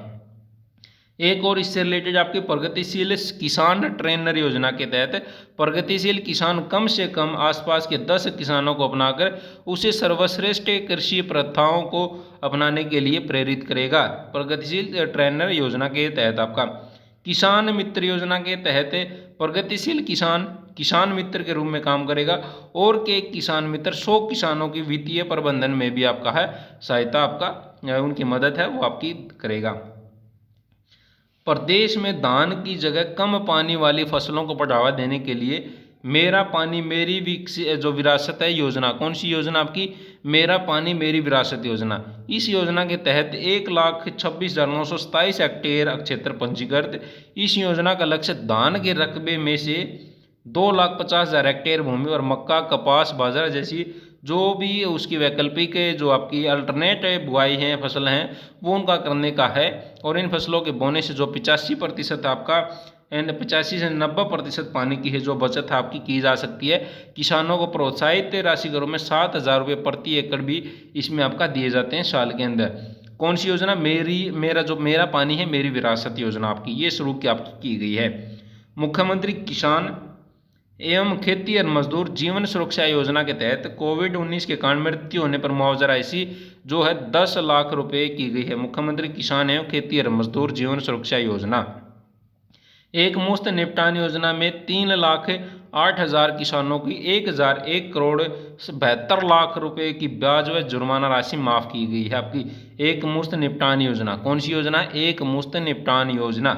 एक और इससे रिलेटेड आपके प्रगतिशील किसान ट्रेनर योजना के तहत प्रगतिशील किसान कम से कम आसपास के 10 किसानों को अपनाकर उसे सर्वश्रेष्ठ कृषि प्रथाओं को अपनाने के लिए प्रेरित करेगा। प्रगतिशील ट्रेनर योजना के तहत आपका किसान मित्र योजना के तहत प्रगतिशील किसान मित्र के रूप में काम करेगा और के किसान मित्र 100 किसानों की वित्तीय प्रबंधन में भी आपका है सहायता, आपका उनकी मदद है वो आपकी करेगा। प्रदेश में धान की जगह कम पानी वाली फसलों को बढ़ावा देने के लिए मेरा पानी मेरी जो विरासत है योजना। कौन सी योजना आपकी? मेरा पानी मेरी विरासत योजना। इस योजना के तहत 1,26,927 हेक्टेयर क्षेत्र पंजीकृत। इस योजना का लक्ष्य धान के रकबे में से 2,50,000 हेक्टेयर भूमि और मक्का, कपास, बाजरा जैसी जो भी उसकी वैकल्पिक जो आपकी अल्टरनेट बुआई हैं फसल हैं वो उनका करने का है। और इन फसलों के बोने से जो 85% आपका 85 से 90% पानी की है जो बचत आपकी की जा सकती है। किसानों को प्रोत्साहित राशि के रूप में 7,000 रुपये प्रति एकड़ भी इसमें आपका दिए जाते हैं साल के अंदर। कौन सी योजना? मेरा पानी है मेरी विरासत योजना आपकी ये शुरू की गई है। मुख्यमंत्री किसान एवं खेती मजदूर जीवन सुरक्षा योजना के तहत कोविड-19 के कारण मृत्यु होने पर मुआवजा राशि जो है 10 लाख रुपए की गई है। मुख्यमंत्री किसान एवं खेती मजदूर जीवन सुरक्षा योजना। एक मुश्त निपटान योजना में 3,08,000 किसानों की 1,001 करोड़ 72 लाख रुपए की ब्याज व जुर्माना राशि माफ की गई है आपकी। एक मुश्त निपटान योजना। कौन सी योजना? एक मुश्त निपटान योजना।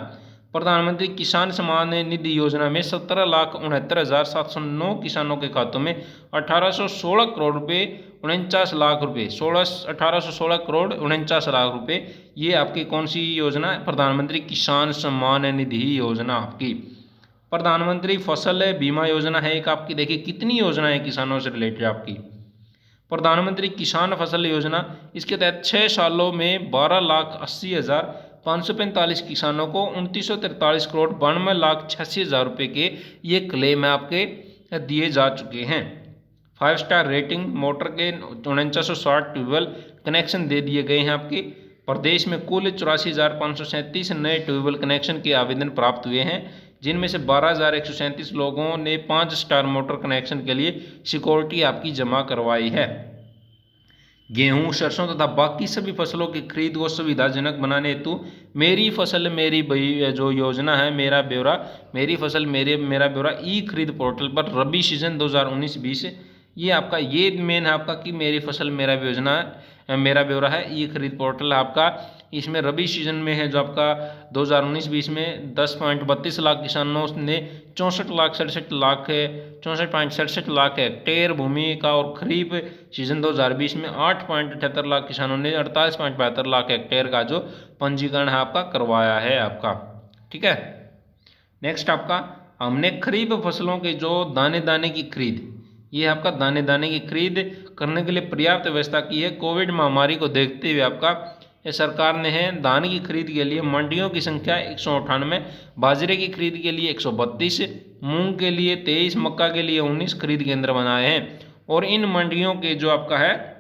प्रधानमंत्री किसान सम्मान निधि योजना में 17,69,709 किसानों के खातों में 1,816 करोड़ रुपये 49 लाख रुपये 1,816 करोड़ 49 लाख रुपये ये आपकी कौन सी योजना है? प्रधानमंत्री किसान सम्मान निधि योजना आपकी। प्रधानमंत्री फसल बीमा योजना है एक आपकी। देखिए कितनी योजनाएं किसानों से रिलेटेड आपकी। प्रधानमंत्री किसान फसल योजना, इसके तहत 6 सालों में 12,80,545 किसानों को 2,943 करोड़ 92,86,000 रुपये के ये क्लेम आपके दिए जा चुके हैं। 5 स्टार रेटिंग मोटर के 4960 ट्यूबवेल कनेक्शन दे दिए गए हैं आपके। प्रदेश में कुल 84,537 नए ट्यूबवेल कनेक्शन के आवेदन प्राप्त हुए हैं, जिनमें से 12,137 लोगों ने 5 स्टार मोटर कनेक्शन के लिए सिक्योरिटी आपकी जमा करवाई है। गेहूं, सरसों तथा बाकी सभी फसलों की खरीद को सुविधाजनक बनाने हेतु मेरी फसल मेरी बही जो योजना है, मेरा ब्यौरा मेरी फसल मेरा ब्यौरा ई खरीद पोर्टल पर रबी सीजन 2019-20 ये आपका ये मेन है आपका कि मेरी फसल मेरा योजना है, मेरा ब्यौरा है ई खरीद पोर्टल आपका। इसमें रबी सीजन में है जो आपका 2019-20 में 10.32 लाख किसानों ने 64.67 लाख हेक्टेयर भूमि का और खरीफ सीजन 2020 में 8.78 लाख किसानों ने 48.72 लाख हेक्टेयर का जो पंजीकरण है आपका करवाया है आपका। ठीक है। नेक्स्ट आपका हमने खरीफ फसलों के जो दाने दाने की खरीद ये आपका दाने दाने की खरीद करने के लिए पर्याप्त व्यवस्था की है। कोविड महामारी को देखते हुए आपका ये सरकार ने है धान की खरीद के लिए मंडियों की संख्या 198, बाजरे की खरीद के लिए 132, मूंग के लिए 23, मक्का के लिए 19 खरीद केंद्र बनाए हैं और इन मंडियों के जो आपका है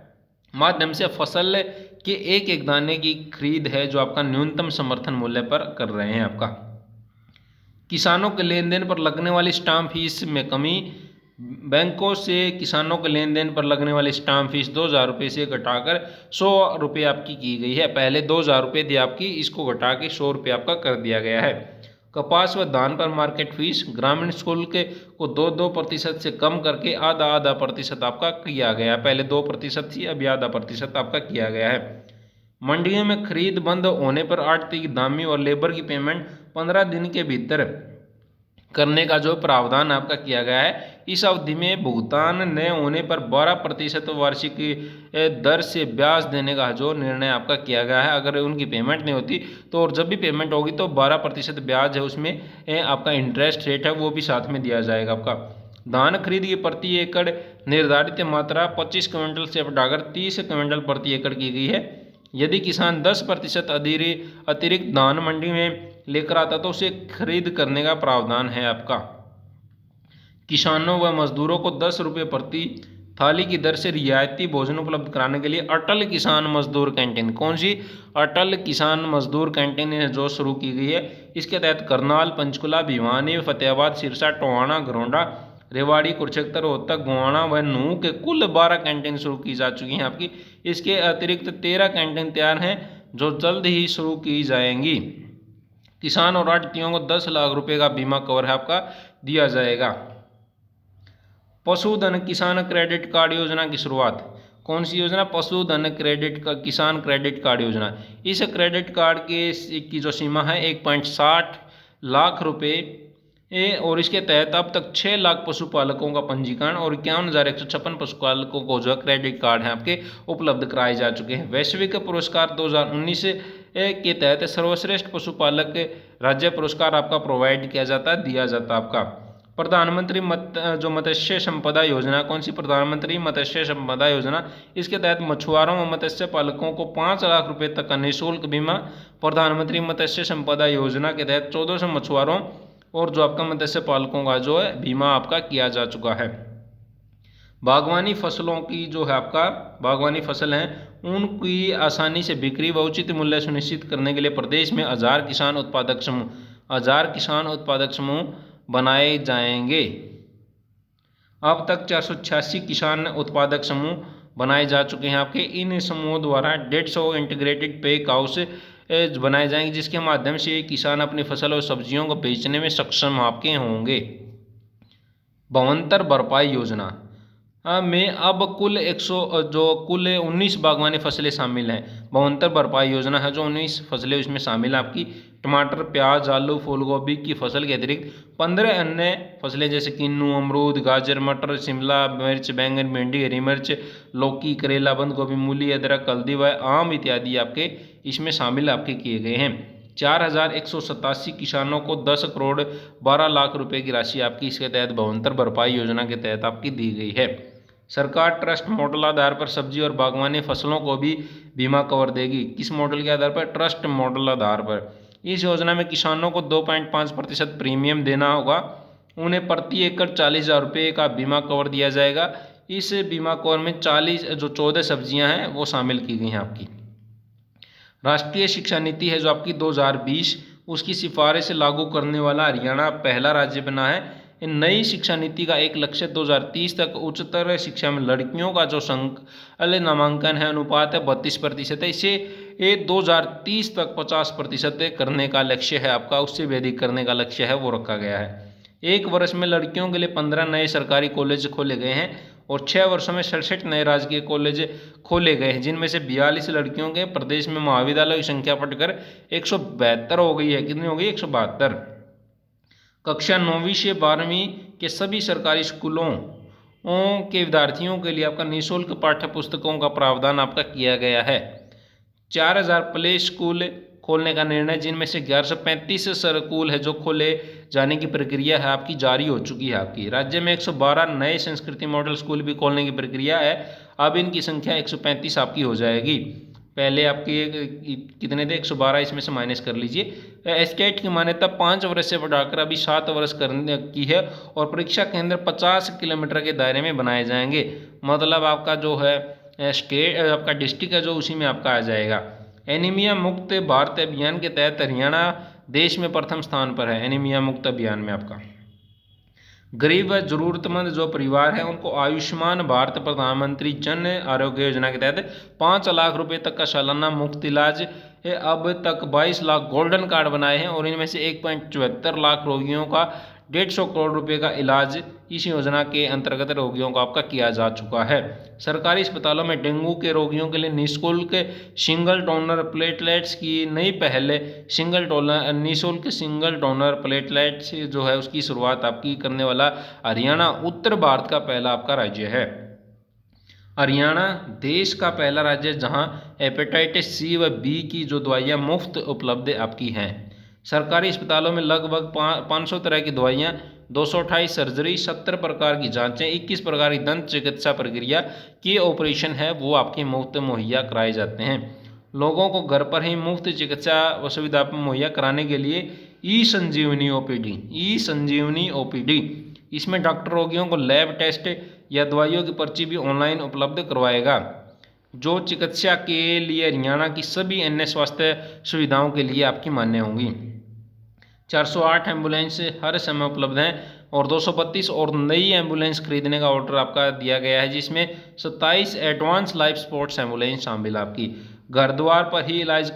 माध्यम से फसल के एक दाने की खरीद है जो आपका न्यूनतम समर्थन मूल्य पर कर रहे हैं आपका। किसानों के लेन देन पर लगने वाली स्टाम्प फीस में कमी। बैंकों से किसानों के लेन देन पर लगने वाली स्टाम्प फीस 2,000 रुपये से घटाकर 100 रुपये आपकी की गई है। पहले 2,000 रुपये थी आपकी, इसको घटा के 100 रुपये आपका कर दिया गया है। कपास व धान पर मार्केट फीस ग्रामीण शुल्क को 2% से कम करके आधा प्रतिशत आपका किया गया। पहले 2% थी, अभी ½ आपका किया गया है। मंडियों में खरीद बंद होने पर आड़ती की दामी और लेबर की पेमेंट 15 दिन के भीतर करने का जो प्रावधान आपका किया गया है। इस अवधि में भुगतान न होने पर 12% वार्षिक दर से ब्याज देने का जो निर्णय आपका किया गया है। अगर उनकी पेमेंट नहीं होती तो और जब भी पेमेंट होगी तो 12% ब्याज है उसमें आपका इंटरेस्ट रेट है वो भी साथ में दिया जाएगा आपका। धान खरीद की प्रति एकड़ निर्धारित मात्रा 25 क्विंटल से बढ़ाकर 30 क्विंटल प्रति एकड़ की गई है। यदि किसान 10% अतिरिक्त धान मंडी में लेकर आता तो उसे खरीद करने का प्रावधान है आपका। किसानों व मजदूरों को 10 रुपये प्रति थाली की दर से रियायती भोजन उपलब्ध कराने के लिए अटल किसान मजदूर कैंटीन, कौन सी? अटल किसान मजदूर कैंटीन जो शुरू की गई है। इसके तहत करनाल, पंचकुला, भिवानी, फतेहाबाद, सिरसा, टोहाना, घरौंडा, रेवाड़ी, कुरुक्षेत्र, रोहतक, गोवाना व नूह के कुल 12 कैंटीन शुरू की जा चुकी हैं आपकी। इसके अतिरिक्त 13 कैंटीन तैयार हैं जो जल्द ही शुरू की जाएंगी। किसान और आढ़तियों को 10 लाख रुपए का बीमा कवर है आपका दिया जाएगा। पशुधन किसान क्रेडिट कार्ड योजना की शुरुआत, कौन सी योजना? पशुधन किसान क्रेडिट कार्ड योजना। इस क्रेडिट कार्ड की जो सीमा है 1.60 लाख रुपए और इसके तहत अब तक 6 लाख पशुपालकों का पंजीकरण और 51,156 पशुपालकों को जो क्रेडिट कार्ड हैं आपके उपलब्ध कराए जा चुके हैं। वैश्विक पुरस्कार 2019 के तहत सर्वश्रेष्ठ पशुपालक राज्य पुरस्कार आपका प्रोवाइड किया जाता है, दिया जाता है आपका। प्रधानमंत्री मत्स्य संपदा योजना, कौन सी? प्रधानमंत्री मत्स्य संपदा योजना। इसके तहत मछुआरों व मत्स्य पालकों को 5 लाख रुपए तक का निःशुल्क बीमा। प्रधानमंत्री मत्स्य संपदा योजना के तहत 1400 मछुआरों और जो आपका मत्स्य पालकों का जो है बीमा आपका किया जा चुका है। बागवानी फसलों की जो है आपका बागवानी फसल हैं उनकी आसानी से बिक्री व उचित मूल्य सुनिश्चित करने के लिए प्रदेश में 1000 किसान उत्पादक समूह बनाए जाएंगे। अब तक 486 किसान उत्पादक समूह बनाए जा चुके हैं आपके। इन समूहों द्वारा 150 इंटीग्रेटेड पैक हाउस बनाए जाएंगे, जिसके माध्यम से किसान अपनी फसल और सब्जियों को बेचने में सक्षम आपके होंगे। भवंतर भरपाई योजना में अब कुल 19 बागवानी फसलें शामिल हैं। भवंतर भरपाई योजना है जो 19 फसलें उसमें शामिल है आपकी। टमाटर, प्याज, आलू, फूलगोभी की फसल के अतिरिक्त 15 अन्य फसलें जैसे किन्नू, अमरूद, गाजर, मटर, शिमला मिर्च, बैंगन, भिंडी, हरी मिर्च, लौकी, करेला, बंद गोभी, मूली, अदरक, हल्दी व आम इत्यादि आपके इसमें शामिल आपके किए गए हैं। 4187 किसानों को 10 करोड़ 12 लाख रुपए की राशि आपकी इसके तहत भवंतर भरपाई योजना के तहत आपकी दी गई है। सरकार ट्रस्ट मॉडल आधार पर सब्जी और बागवानी फसलों को भी बीमा कवर देगी। किस मॉडल के आधार पर? ट्रस्ट मॉडल आधार पर। इस योजना में किसानों को 2.5% प्रीमियम देना होगा। उन्हें प्रति एकड़ 40,000 रुपये का बीमा कवर दिया जाएगा। इस बीमा कवर में 14 सब्जियां हैं वो शामिल की गई हैं आपकी। राष्ट्रीय शिक्षा नीति है जो आपकी 2020, उसकी सिफारिश लागू करने वाला हरियाणा पहला राज्य बना है। नई शिक्षा नीति का एक लक्ष्य 2030 तक उच्चतर शिक्षा में लड़कियों का जो संकुल नामांकन है अनुपात है 32% है। इसे 2030 तक 50% करने का लक्ष्य है आपका, उससे भी अधिक करने का लक्ष्य है वो रखा गया है। एक वर्ष में लड़कियों के लिए 15 नए सरकारी कॉलेज खोले गए हैं और 6 वर्षों में 67 नए राजकीय कॉलेज खोले गए हैं, जिनमें से 42 लड़कियों के। प्रदेश में महाविद्यालयों की संख्या बढ़कर 172 हो गई है। कितनी हो गई? 172। कक्षा 9वीं से 12वीं के सभी सरकारी स्कूलों के विद्यार्थियों के लिए आपका निःशुल्क पाठ्य पुस्तकों का प्रावधान आपका किया गया है। 4000 प्ले स्कूल खोलने का निर्णय, जिनमें से 1135 स्कूल है जो खोले जाने की प्रक्रिया है आपकी जारी हो चुकी है आपकी। राज्य में 112 नए संस्कृति मॉडल स्कूल भी खोलने की प्रक्रिया है। अब इनकी संख्या 135 आपकी हो जाएगी। पहले आपके कितने थे? 112, इसमें से माइनस कर लीजिए। एस्टेट की मान्यता 5 वर्ष से बढ़ाकर अभी 7 वर्ष करने की है और परीक्षा केंद्र 50 किलोमीटर के दायरे में बनाए जाएंगे। मतलब आपका जो है स्टेट आपका डिस्ट्रिक्ट है जो उसी में आपका आ जाएगा। एनीमिया मुक्त भारत अभियान के तहत हरियाणा देश में प्रथम स्थान पर है। एनीमिया मुक्त अभियान में आपका गरीब व जरूरतमंद जो परिवार है उनको आयुष्मान भारत प्रधानमंत्री जन आरोग्य योजना के तहत 5 लाख रुपए तक का सालाना मुफ्त इलाज है। अब तक 22 लाख गोल्डन कार्ड बनाए हैं और इनमें से 1.74 लाख रोगियों का 150 करोड़ रुपए का इलाज इस योजना के अंतर्गत रोगियों का आपका किया जा चुका है। सरकारी अस्पतालों में डेंगू के रोगियों के लिए निःशुल्क सिंगल डोनर प्लेटलेट्स की नई पहल निःशुल्क सिंगल डोनर प्लेटलेट्स जो है उसकी शुरुआत आपकी करने वाला हरियाणा उत्तर भारत का पहला आपका राज्य है। हरियाणा देश का पहला राज्य जहां हेपेटाइटिस सी व बी की जो दवाइयाँ मुफ्त उपलब्ध आपकी हैं। सरकारी अस्पतालों में लगभग 500 तरह की दवाइयाँ, 228 सर्जरी, 70 प्रकार की जांचें, 21 प्रकार की दंत चिकित्सा प्रक्रिया की ऑपरेशन है वो आपके मुफ्त मुहैया कराए जाते हैं। लोगों को घर पर ही मुफ्त चिकित्सा सुविधा मुहैया कराने के लिए ई संजीवनी ओपीडी इसमें डॉक्टर रोगियों को लैब टेस्ट या दवाइयों की पर्ची भी ऑनलाइन उपलब्ध करवाएगा। जो चिकित्सा के लिए हरियाणा की सभी अन्य स्वास्थ्य सुविधाओं के लिए आपकी मान्य होंगी। 408 एम्बुलेंस हर समय उपलब्ध हैं और 232 और नई एम्बुलेंस खरीदने का ऑर्डर आपका दिया गया है, जिसमें 27 एडवांस लाइफ सपोर्ट्स एम्बुलेंस शामिल आपकी। घर द्वार पर ही इलाज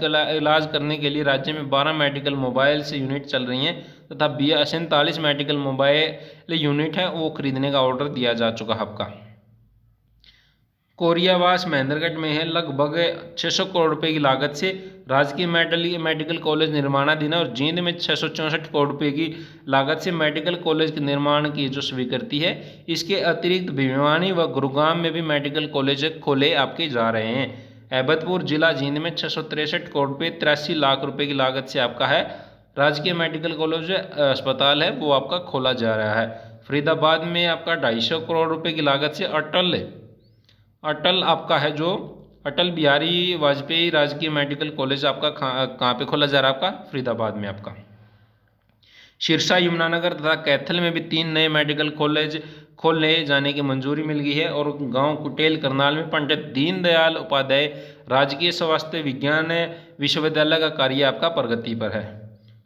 करने के लिए राज्य में 12 मेडिकल मोबाइल से यूनिट चल रही हैं तथा 47 मेडिकल मोबाइल यूनिट है वो खरीदने का ऑर्डर दिया जा चुका है आपका। कोरियावास महेंद्रगढ़ में है लगभग 600 करोड़ रुपए की लागत से राजकीय मेडिकल कॉलेज निर्माणाधीन है और जींद में 664 करोड़ रुपए की लागत से मेडिकल कॉलेज के निर्माण की जो स्वीकृति है। इसके अतिरिक्त भिवानी व गुरुग्राम में भी मेडिकल कॉलेज खोले आपके जा रहे हैं। ऐबतपुर जिला जींद में 663 करोड़ रुपये 83 लाख रुपए की लागत से आपका है राजकीय मेडिकल कॉलेज अस्पताल है वो आपका खोला जा रहा है। फरीदाबाद में आपका 250 करोड़ रुपए की लागत से अटल आपका है जो अटल बिहारी वाजपेयी राजकीय मेडिकल कॉलेज आपका कहाँ पे खोला जा रहा है? आपका फरीदाबाद में आपका। सिरसा, यमुनानगर तथा कैथल में भी 3 नए मेडिकल कॉलेज खोलने जाने की मंजूरी मिल गई है। और गांव कुटेल करनाल में पंडित दीनदयाल उपाध्याय राजकीय स्वास्थ्य विज्ञान विश्वविद्यालय का कार्य आपका प्रगति पर है।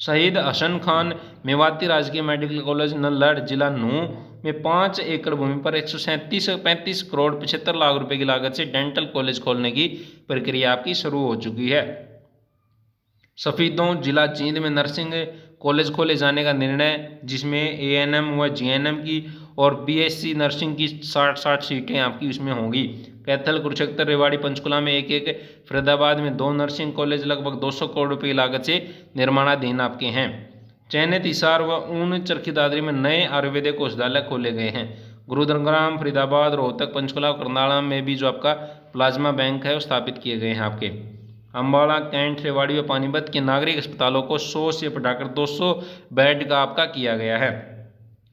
शहीद हसन खान मेवाती राजकीय मेडिकल कॉलेज नल्लड़ जिला नूंह में 5 एकड़ भूमि पर 137.35 करोड़ 75 लाख रुपए की लागत से डेंटल कॉलेज खोलने की प्रक्रिया आपकी शुरू हो चुकी है। सफीदों जिला जींद में नर्सिंग कॉलेज खोले जाने का निर्णय, जिसमें ANM व GNM की और BSc नर्सिंग की 60 सीटें आपकी उसमें होंगी। कैथल, कुरुक्षेत्र, रेवाड़ी, पंचकुला में एक, फरीदाबाद में 2 नर्सिंग कॉलेज लगभग 200 करोड़ रुपए की लागत से निर्माणाधीन आपके हैं। चयनित हिसार व ऊन चरखी दादरी में नए आयुर्वेदिक औषधालय खोले गए हैं। गुरुग्राम, फरीदाबाद, रोहतक, पंचकुला, करनाल में भी जो आपका प्लाज्मा बैंक है वो स्थापित किए गए हैं आपके। अम्बाला, कैंट, रेवाड़ी व पानीपत के नागरिक अस्पतालों को 100 से बढ़ाकर 200 बेड का आपका किया गया है।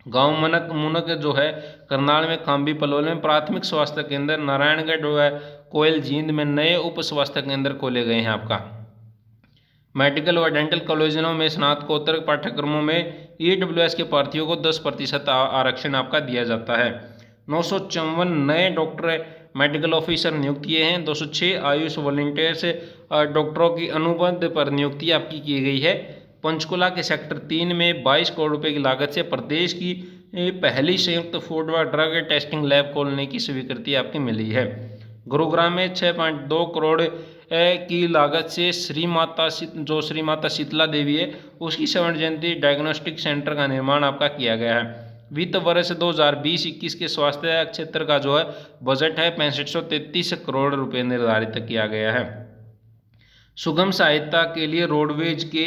गांव मनक मुनक जो है करनाल में, खाम्बी पलोल में प्राथमिक स्वास्थ्य केंद्र, नारायणगढ़ जो है कोयल जींद में नए उप स्वास्थ्य केंद्र खोले गए हैं आपका। मेडिकल व डेंटल कॉलेजों में स्नातकोत्तर पाठ्यक्रमों में EWS के प्रार्थियों को 10% आरक्षण आपका दिया जाता है। 954 नए डॉक्टर मेडिकल ऑफिसर नियुक्त किए हैं। 206 आयुष वॉलंटियर्स डॉक्टरों की अनुबंध पर नियुक्ति आपकी की गई है। पंचकुला के सेक्टर 3 में 22 करोड़ रुपए की लागत से प्रदेश की पहली संयुक्त फूड व ड्रग टेस्टिंग लैब खोलने की स्वीकृति आपकी मिली है। गुरुग्राम में 6.2 करोड़ की लागत से श्री माता शीतला देवी है उसकी स्वर्ण जयंती डायग्नोस्टिक सेंटर का निर्माण आपका किया गया है। वित्त वर्ष 2020-21 के स्वास्थ्य क्षेत्र का जो है बजट है 6533 करोड़ रुपए निर्धारित किया गया है। सुगम सहायता के लिए रोडवेज के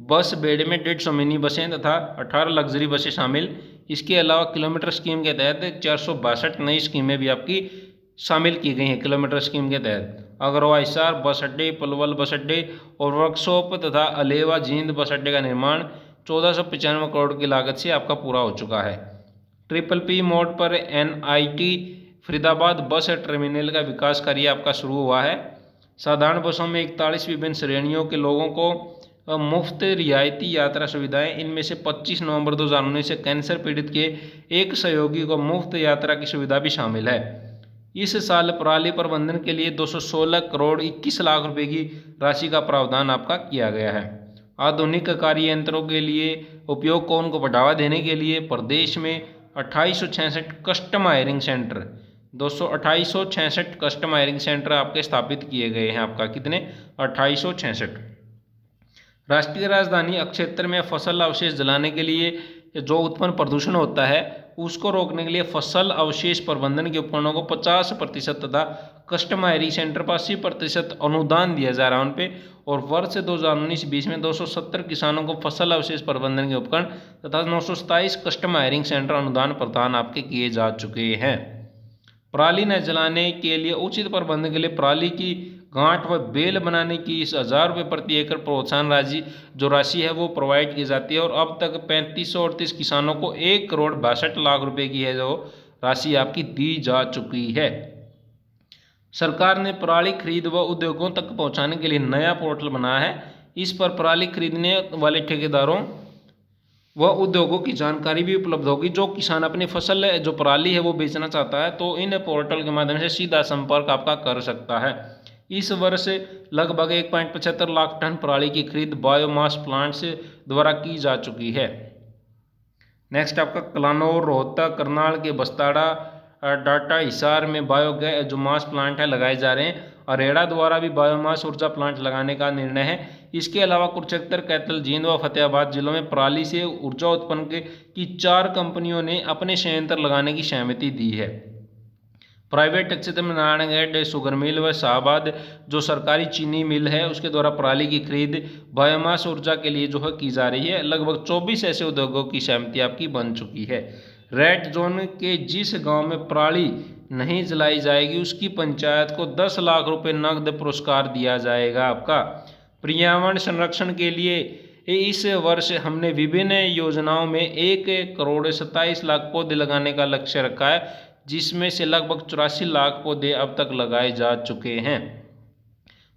बस बेड में 150 मिनी बसें तथा 18 लग्जरी बसें शामिल। इसके अलावा किलोमीटर स्कीम के तहत 462 नई स्कीमें भी आपकी शामिल की गई हैं। किलोमीटर स्कीम के तहत अगरवा, हिसार बस अड्डे, पलवल बस अड्डे और वर्कशॉप तथा अलेवा जींद बस अड्डे का निर्माण 1495 करोड़ की लागत से आपका पूरा हो चुका है। PPP मोड पर NIT फरीदाबाद बस टर्मिनल का विकास कार्य आपका शुरू हुआ है। साधारण बसों में 41 विभिन्न श्रेणियों के लोगों को मुफ्त रियायती यात्रा सुविधाएं। इनमें से 25 नवंबर 2019 से कैंसर पीड़ित के एक सहयोगी को मुफ्त यात्रा की सुविधा भी शामिल है। इस साल पराली प्रबंधन के लिए 216 करोड़ 21 लाख रुपए की राशि का प्रावधान आपका किया गया है। आधुनिक कार्य यंत्रों के लिए उपयोग को उनको बढ़ावा देने के लिए प्रदेश में 2866 custom hiring centre 2866 custom hiring centre आपके स्थापित किए गए हैं। आपका कितने 2866। राष्ट्रीय राजधानी क्षेत्र में फसल अवशेष जलाने के लिए जो उत्पन्न प्रदूषण होता है उसको रोकने के लिए फसल अवशेष प्रबंधन के उपकरणों को 50% तथा कस्टम हायरिंग सेंटर पर 80% अनुदान दिया जा रहा है उन पे। और वर्ष 2019-20 में 270 किसानों को फसल अवशेष प्रबंधन के उपकरण तथा 927 कस्टम हायरिंग सेंटर अनुदान प्रदान आपके किए जा चुके हैं। पराली न जलाने के लिए उचित प्रबंधन के लिए पराली की गांठ व बेल बनाने की 1000 रुपये प्रति एकड़ प्रोत्साहन राशि है वो प्रोवाइड की जाती है। और अब तक 3538 किसानों को 1 करोड़ 62 लाख रुपए की है जो राशि आपकी दी जा चुकी है। सरकार ने पराली खरीद व उद्योगों तक पहुंचाने के लिए नया पोर्टल बनाया है। इस पर पराली खरीदने वाले ठेकेदारों व उद्योगों की जानकारी भी उपलब्ध होगी। जो किसान अपनी फसल जो पराली है वो बेचना चाहता है तो इन पोर्टल के माध्यम से सीधा संपर्क आपका कर सकता है। इस वर्ष लगभग 1.75 लाख टन पराली की खरीद बायोमास प्लांट्स द्वारा की जा चुकी है। नेक्स्ट आपका कलानौर, रोहतक, करनाल के बस्ताड़ा, डाटा, हिसार में बायोगैस जो मास प्लांट है लगाए जा रहे हैं। अरेड़ा द्वारा भी बायोमास ऊर्जा प्लांट लगाने का निर्णय है। इसके अलावा कुरुक्षेत्र, कैथल, जींद व फतेहाबाद जिलों में पराली से ऊर्जा उत्पन्न की 4 कंपनियों ने अपने संयंत्र लगाने की सहमति दी है। प्राइवेट क्षेत्र में नारायणगढ़ शुगर मिल व शाहबाद जो सरकारी चीनी मिल है उसके द्वारा पराली की खरीद बायोमास ऊर्जा के लिए जो है की जा रही है। लगभग 24 ऐसे उद्योगों की सहमति आपकी बन चुकी है। रेड जोन के जिस गांव में पराली नहीं जलाई जाएगी उसकी पंचायत को 10 लाख रुपए नकद पुरस्कार दिया जाएगा। आपका पर्यावरण संरक्षण के लिए इस वर्ष हमने विभिन्न योजनाओं में 1 करोड़ 27 लाख पौधे लगाने का लक्ष्य रखा है, जिसमें से लगभग 84 लाख पौधे अब तक लगाए जा चुके हैं।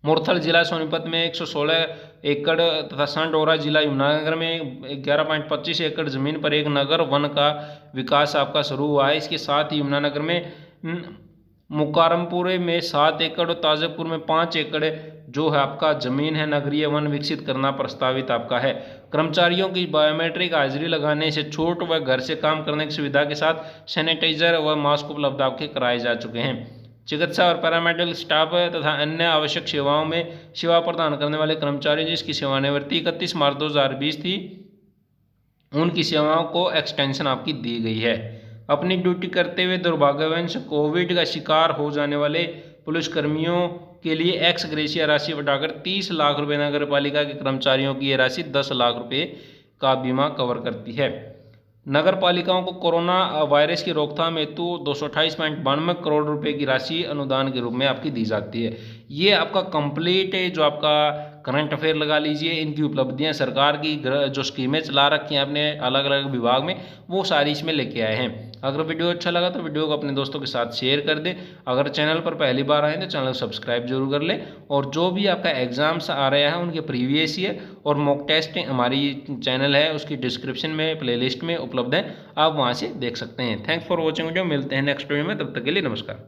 मुरथल जिला सोनीपत में 116 एकड़ तथा संडोरा जिला यमुनानगर में 11.25 एकड़ जमीन पर एक नगर वन का विकास आपका शुरू हुआ है। इसके साथ ही यमुनानगर में मुकारमपुरे में 7 एकड़ और ताजपुर में 5 एकड़ जो है आपका जमीन है नगरीय वन विकसित करना प्रस्तावित आपका है। कर्मचारियों की बायोमेट्रिक हाजिरी लगाने से छूट व घर से काम करने की सुविधा के साथ सैनिटाइजर व मास्क उपलब्ध आपके कराए जा चुके हैं। चिकित्सा और पैरामेडिकल स्टाफ तथा अन्य आवश्यक सेवाओं में सेवा प्रदान करने वाले कर्मचारी जिसकी सेवानिवृत्ति 31 मार्च 2020 थी, उनकी सेवाओं को एक्सटेंशन आपकी दी गई है। अपनी ड्यूटी करते हुए दुर्भाग्यवश कोविड का शिकार हो जाने वाले पुलिसकर्मियों के लिए एक्स ग्रेशिया राशि बढ़ाकर 30 लाख रुपये, नगर पालिका के कर्मचारियों की यह राशि 10 लाख रुपये का बीमा कवर करती है। नगर पालिकाओं को कोरोना वायरस की रोकथाम हेतु 228.92 करोड़ रुपए की राशि अनुदान के रूप में आपकी दी जाती है। ये आपका कंप्लीट जो आपका करंट अफेयर लगा लीजिए, इनकी उपलब्धियां सरकार की जो स्कीमें चला रखी हैं अपने अलग अलग विभाग में, वो सारी इसमें लेके आए हैं। अगर वीडियो अच्छा लगा तो वीडियो को अपने दोस्तों के साथ शेयर कर दें। अगर चैनल पर पहली बार आए तो चैनल को सब्सक्राइब जरूर कर लें। और जो भी आपका एग्जाम्स आ रहे हैं उनके प्रीवियस ईयर और मॉक टेस्ट हमारी चैनल है उसकी डिस्क्रिप्शन में प्लेलिस्ट में उपलब्ध है, आप वहाँ से देख सकते हैं। Thanks for watching video. मिलते हैं नेक्स्ट वीडियो में, तब तक के लिए नमस्कार।